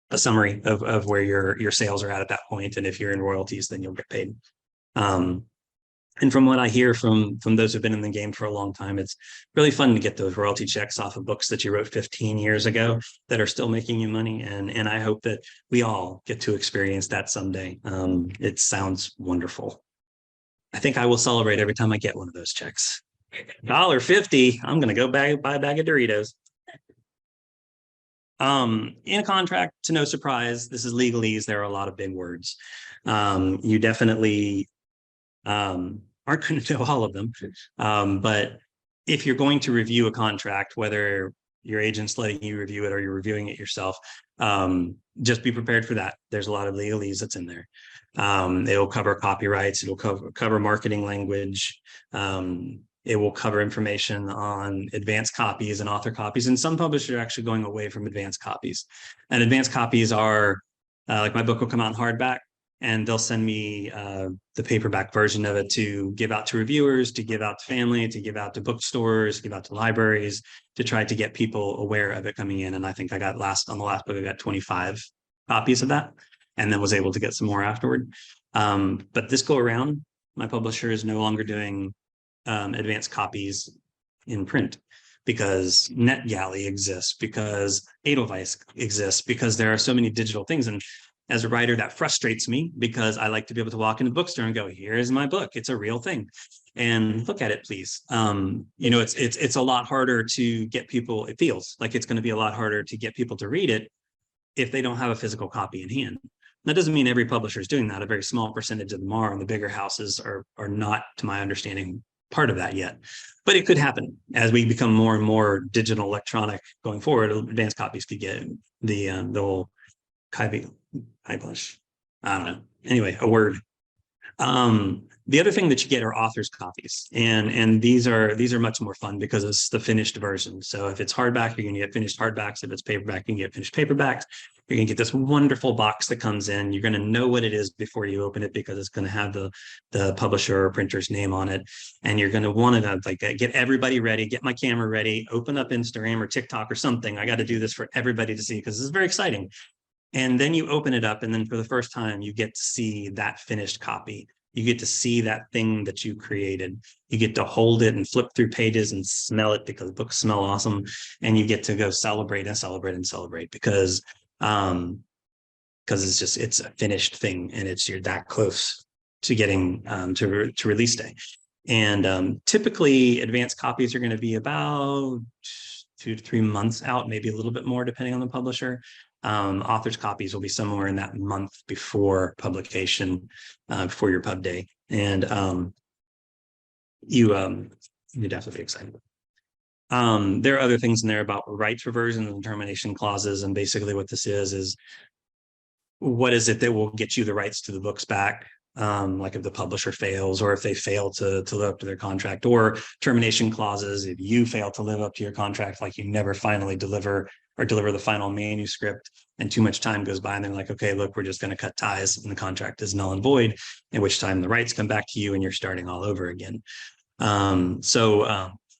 a summary of where your sales are at that point. And if you're in royalties, then you'll get paid. And from what I hear from those who've been in the game for a long time, it's really fun to get those royalty checks off of books that you wrote 15 years ago that are still making you money. And I hope that we all get to experience that someday. It sounds wonderful. I think I will celebrate every time I get one of those checks. $1.50, I'm going to go buy a bag of Doritos. In a contract, to no surprise, this is legalese. There are a lot of big words. You definitely aren't going to know all of them. But if you're going to review a contract, whether your agent's letting you review it or you're reviewing it yourself, just be prepared for that. There's a lot of legalese that's in there. It'll cover copyrights. It'll cover marketing language. It will cover information on advanced copies and author copies. And some publishers are actually going away from advanced copies. And advanced copies are, like my book will come out in hardback, and they'll send me the paperback version of it to give out to reviewers, to give out to family, to give out to bookstores, to give out to libraries, to try to get people aware of it coming in. And I think I got on the last book, I got 25 copies of that, and then was able to get some more afterward. But this go around, my publisher is no longer doing advanced copies in print, because NetGalley exists, because Edelweiss exists, because there are so many digital things. And as a writer, that frustrates me, because I like to be able to walk into a bookstore and go, here's my book. It's a real thing. And look at it, please. It's a lot harder to get people, it feels like it's going to be a lot harder to get people to read it if they don't have a physical copy in hand. That doesn't mean every publisher is doing that. A very small percentage of them are, and the bigger houses are not, to my understanding, part of that yet. But it could happen as we become more and more digital electronic going forward. Advanced copies could get the whole English. I don't know. Anyway, a word. The other thing that you get are author's copies, and these are much more fun because it's the finished version. So if it's hardback, you're going to get finished hardbacks. If it's paperback, you can get finished paperbacks. You're going to get this wonderful box that comes in. You're going to know what it is before you open it, because it's going to have the publisher or printer's name on it. And you're going to want to like get everybody ready, get my camera ready, open up Instagram or TikTok or something. I got to do this for everybody to see, because this is very exciting. And then you open it up, and then for the first time, you get to see that finished copy. You get to see that thing that you created. You get to hold it and flip through pages and smell it, because books smell awesome. And you get to go celebrate and celebrate and celebrate, because it's a finished thing, and you're that close to getting to release day. And typically advanced copies are going to be about 2 to 3 months out, maybe a little bit more depending on the publisher. Author's copies will be somewhere in that month before publication, before your pub day. And you'd definitely be excited. There are other things in there about rights reversions and termination clauses. And basically what this is what is it that will get you the rights to the books back? Like if the publisher fails, or if they fail to live up to their contract, or termination clauses. If you fail to live up to your contract, like you never finally deliver the final manuscript, and too much time goes by, and they're like, okay, look, we're just going to cut ties, and the contract is null and void, at which time the rights come back to you and you're starting all over again.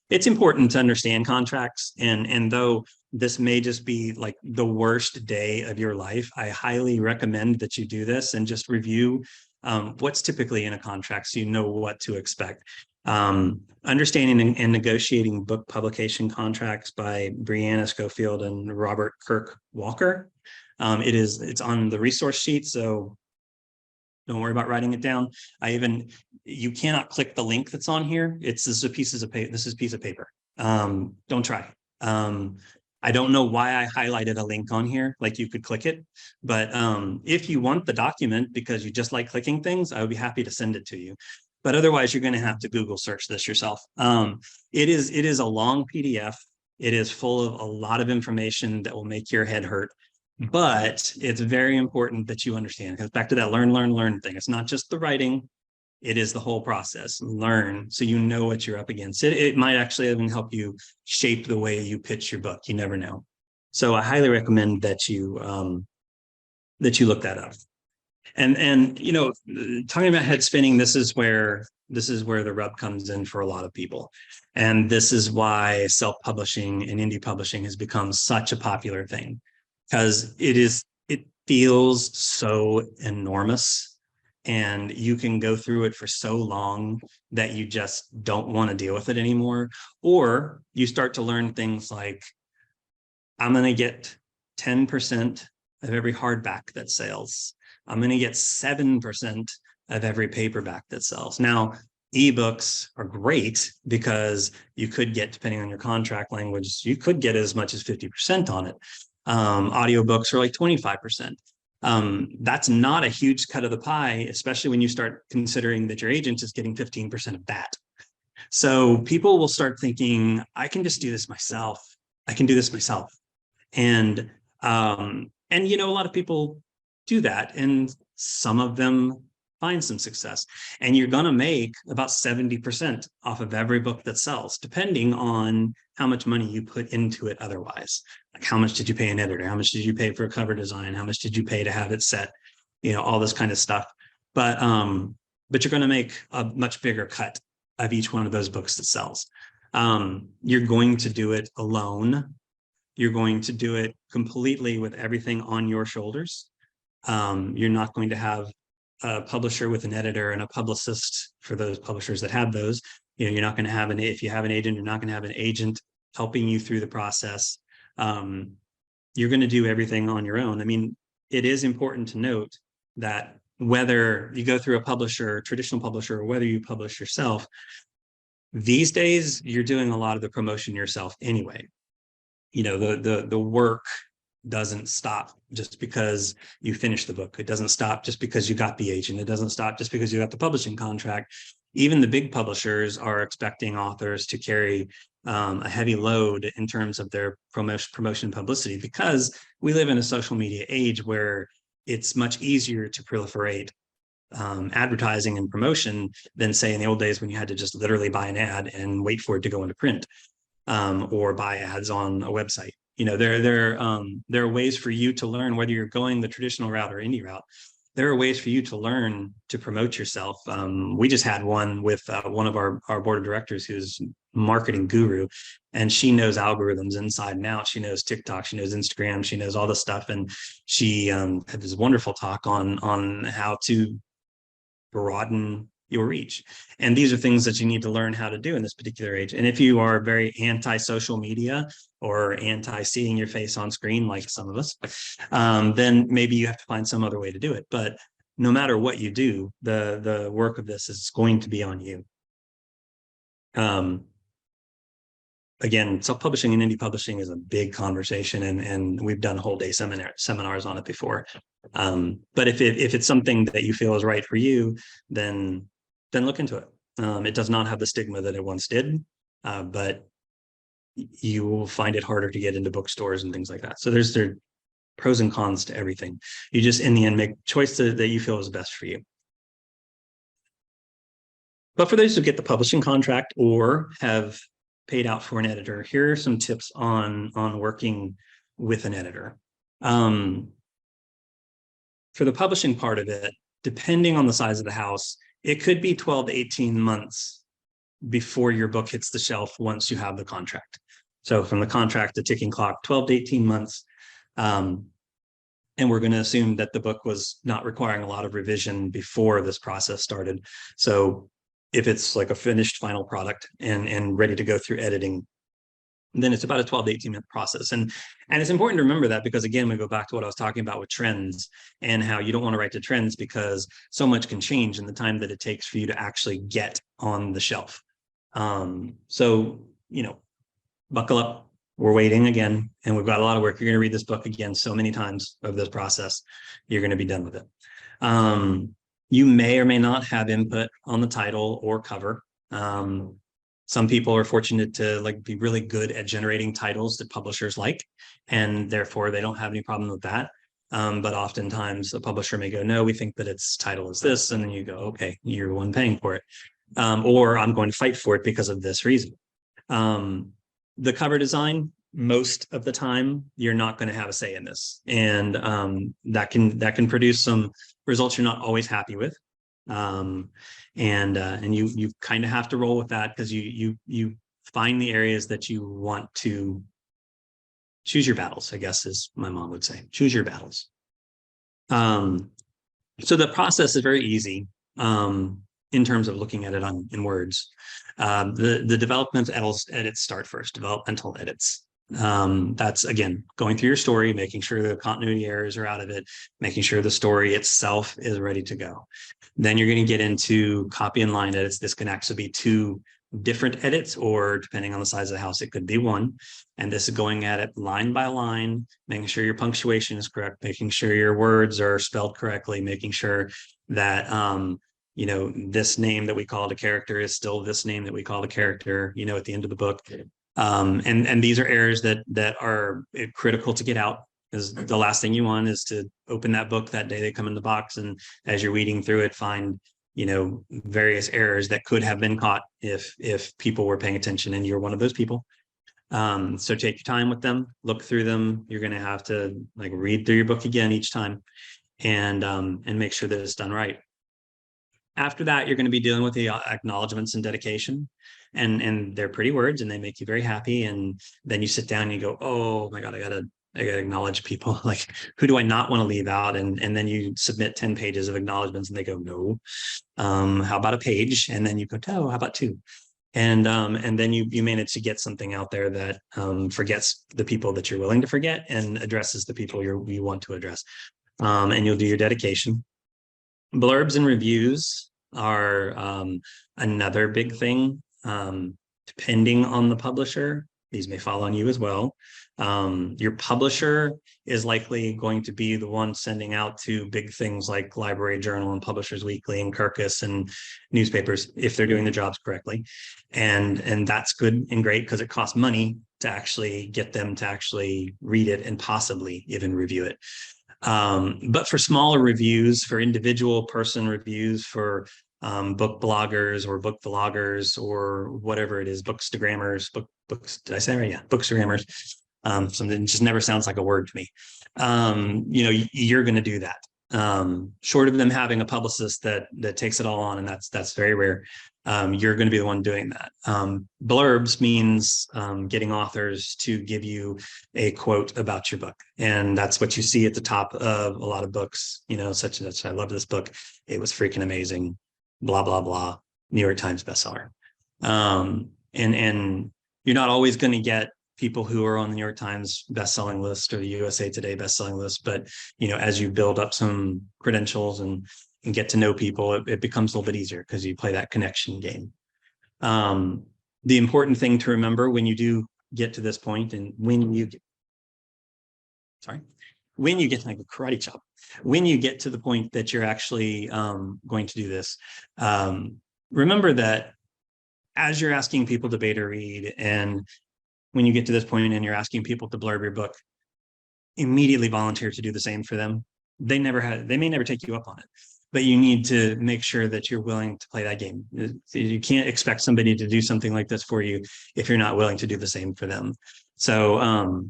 It's important to understand contracts, and though this may just be like the worst day of your life, I highly recommend that you do this and just review what's typically in a contract, so you know what to expect. Understanding and negotiating book publication contracts by Brianna Schofield and Robert Kirk Walker. It's on the resource sheet, so don't worry about writing it down. You cannot click the link that's on here. This is a piece of paper. Don't try. I don't know why I highlighted a link on here. Like, you could click it, but if you want the document because you just like clicking things, I would be happy to send it to you. But otherwise, you're going to have to Google search this yourself. It is a long PDF. It is full of a lot of information that will make your head hurt. But it's very important that you understand, because back to that learn thing. It's not just the writing, it is the whole process. Learn so you know what you're up against. It might actually even help you shape the way you pitch your book. You never know. So I highly recommend that you look that up. And you know, talking about head spinning, this is where the rub comes in for a lot of people. And this is why self-publishing and indie publishing has become such a popular thing, because it feels so enormous, and you can go through it for so long that you just don't want to deal with it anymore. Or you start to learn things like, I'm going to get 10% of every hardback that sells. I'm going to get 7% of every paperback that sells. Now, ebooks are great because you could get, depending on your contract language, you could get as much as 50% on it. Audiobooks are like 25%. That's not a huge cut of the pie, especially when you start considering that your agent is getting 15% of that. So people will start thinking, I can just do this myself. I can do this myself. And you know, a lot of people do that, and some of them find some success. And you're going to make about 70% off of every book that sells, depending on how much money you put into it otherwise. Like, how much did you pay an editor? How much did you pay for a cover design? How much did you pay to have it set? You know, all this kind of stuff. But you're going to make a much bigger cut of each one of those books that sells. You're going to do it alone. You're going to do it completely with everything on your shoulders. You're not going to have a publisher with an editor and a publicist for those publishers that have those. You know, you're not going to have if you have an agent, you're not going to have an agent helping you through the process. You're going to do everything on your own. I mean, it is important to note that whether you go through a publisher, traditional publisher, or whether you publish yourself, these days you're doing a lot of the promotion yourself anyway. You know, the work doesn't stop just because you finish the book. It doesn't stop just because you got the agent. It doesn't stop just because you got the publishing contract. Even the big publishers are expecting authors to carry a heavy load in terms of their promotion publicity, because we live in a social media age where it's much easier to proliferate advertising and promotion than, say, in the old days when you had to just literally buy an ad and wait for it to go into print. Or buy ads on a website. You know, there are ways for you to learn, whether you're going the traditional route or indie route. There are ways for you to learn to promote yourself. We just had one with one of our board of directors, who's marketing guru, and she knows algorithms inside and out. She knows TikTok, she knows Instagram, she knows all this stuff, and she had this wonderful talk on how to broaden your reach. And these are things that you need to learn how to do in this particular age. And if you are very anti-social media or anti-seeing your face on screen, like some of us, then maybe you have to find some other way to do it. But no matter what you do, the work of this is going to be on you. Again, self-publishing and indie publishing is a big conversation, and we've done whole day seminars on it before. But if it's something that you feel is right for you, then look into it. It does not have the stigma that it once did, but you will find it harder to get into bookstores and things like that. So there are pros and cons to everything. You just, in the end, make a choice that you feel is best for you. But for those who get the publishing contract or have paid out for an editor, here are some tips on working with an editor. For the publishing part of it, depending on the size of the house, it could be 12 to 18 months before your book hits the shelf once you have the contract. So from the contract to ticking clock, 12 to 18 months. And we're going to assume that the book was not requiring a lot of revision before this process started. So if it's like a finished final product and ready to go through editing, then it's about a 12 to 18 month process. And it's important to remember that, because again, we go back to what I was talking about with trends and how you don't want to write to trends, because so much can change in the time that it takes for you to actually get on the shelf. So, you know, buckle up. We're waiting again, and we've got a lot of work. You're going to read this book again so many times of this process. You're going to be done with it. You may or may not have input on the title or cover. Some people are fortunate to like be really good at generating titles that publishers like, and therefore they don't have any problem with that. But oftentimes a publisher may go, no, we think that its title is this. And then you go, okay, you're the one paying for it. Or I'm going to fight for it because of this reason. The cover design, most of the time, you're not going to have a say in this. And that can produce some results you're not always happy with. And you kind of have to roll with that because you find the areas that you want to choose your battles, I guess, as my mom would say, choose your battles. So the process is very easy in terms of looking at it in words. The development edits start first, developmental edits. That's again, going through your story, making sure the continuity errors are out of it, making sure the story itself is ready to go. Then you're going to get into copy and line edits. This can actually be 2 different edits, or depending on the size of the house, it could be 1. And this is going at it line by line, making sure your punctuation is correct, making sure your words are spelled correctly, making sure that, you know, this name that we call the character is still this name that we call the character, you know, at the end of the book. And these are errors that are critical to get out, because the last thing you want is to open that book that day they come in the box, and as you're weeding through it, find, you know, various errors that could have been caught if people were paying attention, and you're one of those people. So take your time with them, look through them. You're going to have to like read through your book again each time, and make sure that it's done right. After that, you're going to be dealing with the acknowledgements and dedication, and they're pretty words and they make you very happy. And then you sit down and you go, oh my God, I gotta acknowledge people. Like, who do I not want to leave out? And then you submit 10 pages of acknowledgements and they go, no. How about a page? And then you go, oh, how about 2? And then you manage to get something out there that forgets the people that you're willing to forget and addresses the people you want to address. And you'll do your dedication. Blurbs and reviews are another big thing. Depending on the publisher, these may fall on you as well. Your publisher is likely going to be the one sending out to big things like Library Journal and Publishers Weekly and Kirkus and newspapers, if they're doing the jobs correctly. And that's good and great because it costs money to actually get them to actually read it and possibly even review it. But for smaller reviews, for individual person reviews, for book bloggers or book vloggers or whatever it is, bookstagrammers, books, did I say right? Yeah, bookstagrammers. Something just never sounds like a word to me. You know, you're going to do that. Short of them having a publicist that takes it all on, and that's very rare. You're going to be the one doing that. Blurbs means getting authors to give you a quote about your book. And that's what you see at the top of a lot of books, you know, such as, I love this book. It was freaking amazing, blah, blah, blah, New York Times bestseller. And you're not always going to get people who are on the New York Times bestselling list or the USA Today bestselling list. But, you know, as you build up some credentials and get to know people, it becomes a little bit easier because you play that connection game. The important thing to remember when you do get to this point, and when you get like a karate chop, when you get to the point that you're actually going to do this, remember that as you're asking people to beta read, and when you get to this point and you're asking people to blurb your book, immediately volunteer to do the same for them. They may never take you up on it, but you need to make sure that you're willing to play that game. You can't expect somebody to do something like this for you if you're not willing to do the same for them. So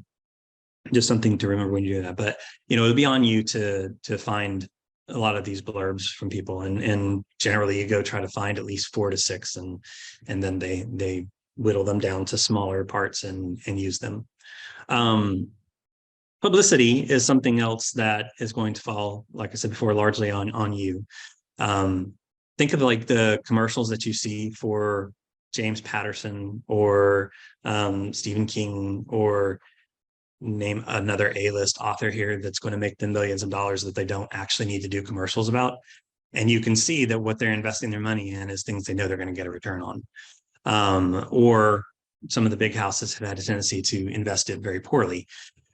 just something to remember when you do that. But, you know, it'll be on you to find a lot of these blurbs from people. And generally you go try to find at least 4 to 6, and then they whittle them down to smaller parts and use them. Publicity is something else that is going to fall, like I said before, largely on you. Think of like the commercials that you see for James Patterson or Stephen King, or name another A-list author here that's going to make them millions of dollars that they don't actually need to do commercials about. And you can see that what they're investing their money in is things they know they're going to get a return on. Or some of the big houses have had a tendency to invest it very poorly.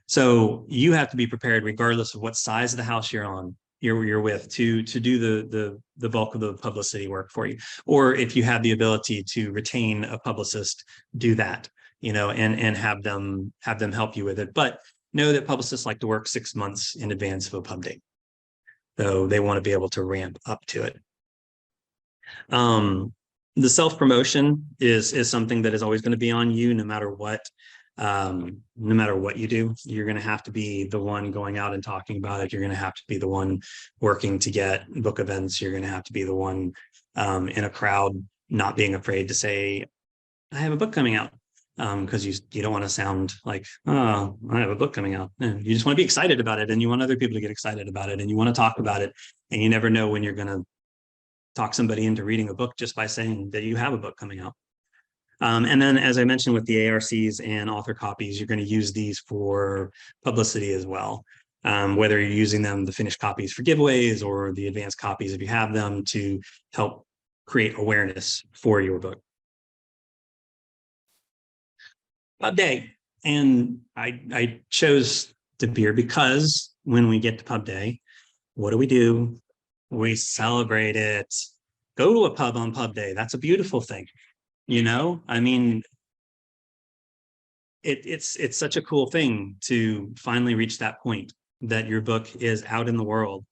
So you have to be prepared, regardless of what size of the house you're on, you're with to do the bulk of the publicity work for you. Or if you have the ability to retain a publicist, do that, and have them help you with it. But know that publicists like to work 6 months in advance of a pub date. So they want to be able to ramp up to it. The self-promotion is something that is always going to be on you, no matter what. No matter what you do, you're going to have to be the one going out and talking about it. You're going to have to be the one working to get book events. You're going to have to be the one in a crowd, not being afraid to say, I have a book coming out. Because you don't want to sound like, oh, I have a book coming out. You just want to be excited about it, and you want other people to get excited about it, and you want to talk about it, and you never know when you're going to talk somebody into reading a book just by saying that you have a book coming out. And then, as I mentioned, with the ARCs and author copies, you're going to use these for publicity as well. Whether you're using them, the finished copies for giveaways, or the advanced copies if you have them, to help create awareness for your book. Pub day. And I chose the beer because when we get to pub day, what do? We celebrate it. Go to a pub on pub day. That's a beautiful thing. I mean, it's such a cool thing to finally reach that point that your book is out in the world,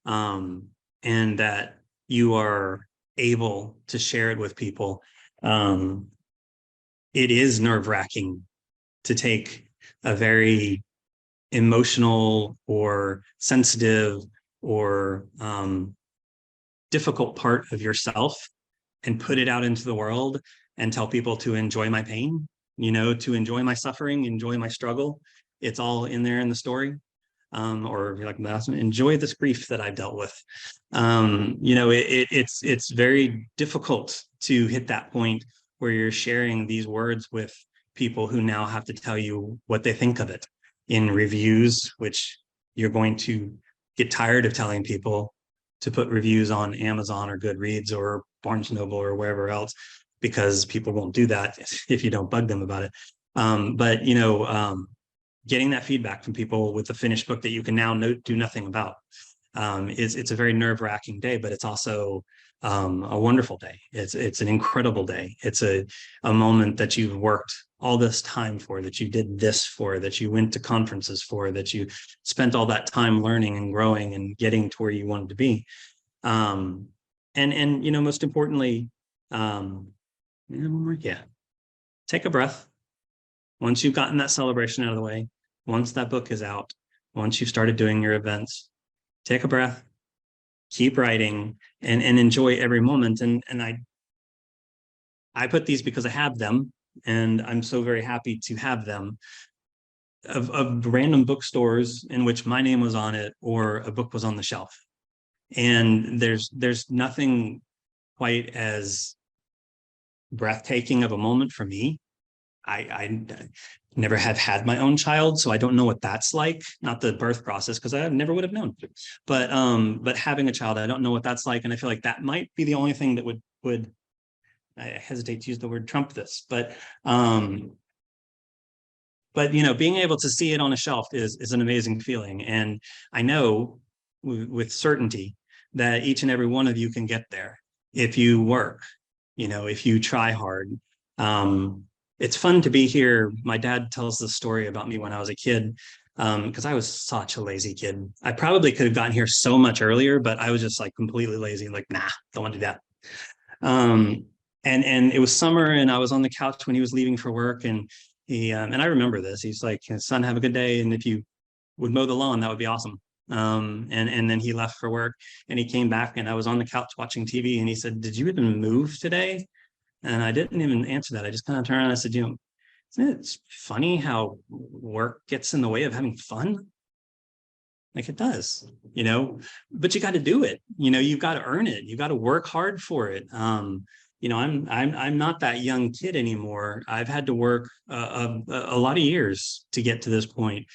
and that you are able to share it with people. It is nerve-wracking to take a very emotional or sensitive or difficult part of yourself and put it out into the world and tell people to enjoy my pain, to enjoy my suffering, enjoy my struggle. It's all in there in the story. Or you're like, enjoy this grief that I've dealt with. It's very difficult to hit that point where you're sharing these words with people who now have to tell you what they think of it in reviews, which you're going to get tired of telling people to put reviews on Amazon or Goodreads or Barnes & Noble or wherever else, because people won't do that if you don't bug them about it. But getting that feedback from people with the finished book that you can now do nothing about, it's a very nerve-wracking day, but it's also a wonderful day. It's an incredible day. It's a moment that you've worked all this time for, that you did this for, that you went to conferences for, that you spent all that time learning and growing and getting to where you wanted to be. And most importantly, take a breath. Once you've gotten that celebration out of the way, once that book is out, once you've started doing your events, take a breath, keep writing, and enjoy every moment. And I put these because I have them, and I'm so very happy to have them, of random bookstores in which my name was on it or a book was on the shelf. And there's nothing quite as breathtaking of a moment for me. I never have had my own child, so I don't know what that's like. Not the birth process, because I never would have known. But having a child, I don't know what that's like, and I feel like that might be the only thing that would I hesitate to use the word trump this, but being able to see it on a shelf is an amazing feeling, and I know with certainty that each and every one of you can get there if you work, if you try hard. It's fun to be here. My dad tells this story about me when I was a kid, because I was such a lazy kid. I probably could have gotten here so much earlier, but I was just like completely lazy. Like, nah, don't want to do that. And it was summer, and I was on the couch when he was leaving for work, and and I remember this. He's like, "Son, have a good day, and if you would mow the lawn, that would be awesome." And then he left for work, and he came back, and I was on the couch watching TV, and he said, "Did you even move today?" And I didn't even answer that. I just kind of turned around and I said, isn't it funny how work gets in the way of having fun? Like it does, but you got to do it. You've got to earn it. You got to work hard for it. I'm not that young kid anymore. I've had to work a lot of years to get to this point.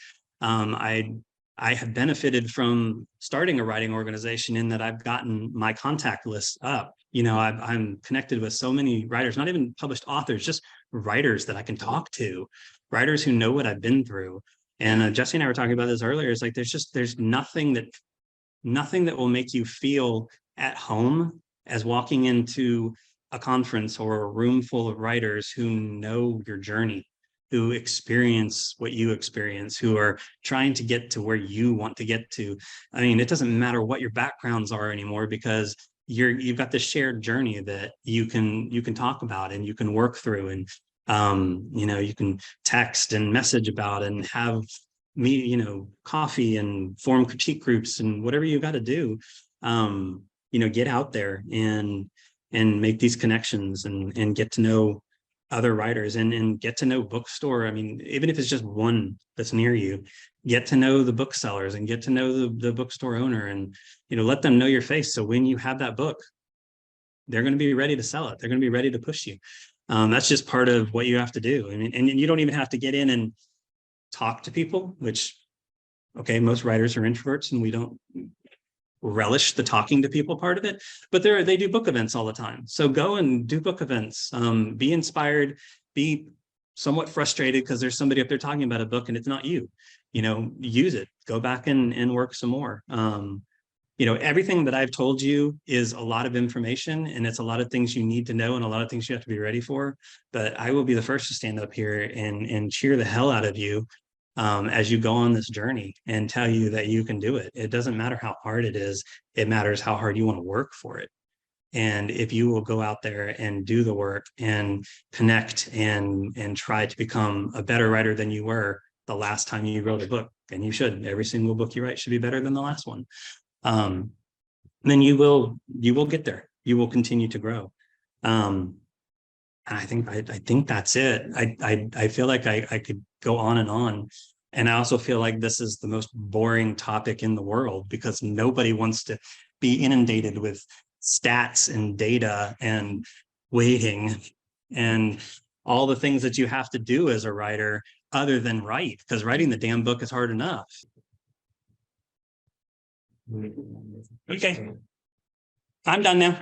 I have benefited from starting a writing organization in that I've gotten my contact list up. I'm connected with so many writers, not even published authors, just writers that I can talk to, writers who know what I've been through. And Jesse and I were talking about this earlier. It's like there's nothing that nothing that will make you feel at home as walking into a conference or a room full of writers who know your journey, who experience what you experience, who are trying to get to where you want to get to. I mean, it doesn't matter what your backgrounds are anymore, because you've got this shared journey that you can talk about and you can work through, and you know, you can text and message about and have coffee and form critique groups and whatever you got to do. Get out there and make these connections and get to know other writers and get to know bookstore. I mean, even if it's just one that's near you, get to know the booksellers and get to know the bookstore owner, and let them know your face. So when you have that book, they're going to be ready to sell it. They're going to be ready to push you. That's just part of what you have to do. I mean, and you don't even have to get in and talk to people, which, okay, most writers are introverts and we don't relish the talking to people part of it, but they do book events all the time. So go and do book events, be inspired, be somewhat frustrated because there's somebody up there talking about a book and it's not you, use it, go back and work some more. Everything that I've told you is a lot of information, and it's a lot of things you need to know and a lot of things you have to be ready for. But I will be the first to stand up here and cheer the hell out of you as you go on this journey and tell you that you can do it. It doesn't matter how hard it is. It matters how hard you want to work for it. And if you will go out there and do the work and connect and try to become a better writer than you were the last time you wrote a book, and you should, every single book you write should be better than the last one. Then you will get there. You will continue to grow. And I think that's it. I feel like I could go on. And I also feel like this is the most boring topic in the world, because nobody wants to be inundated with stats and data and waiting and all the things that you have to do as a writer other than write, because writing the damn book is hard enough. Okay. I'm done now.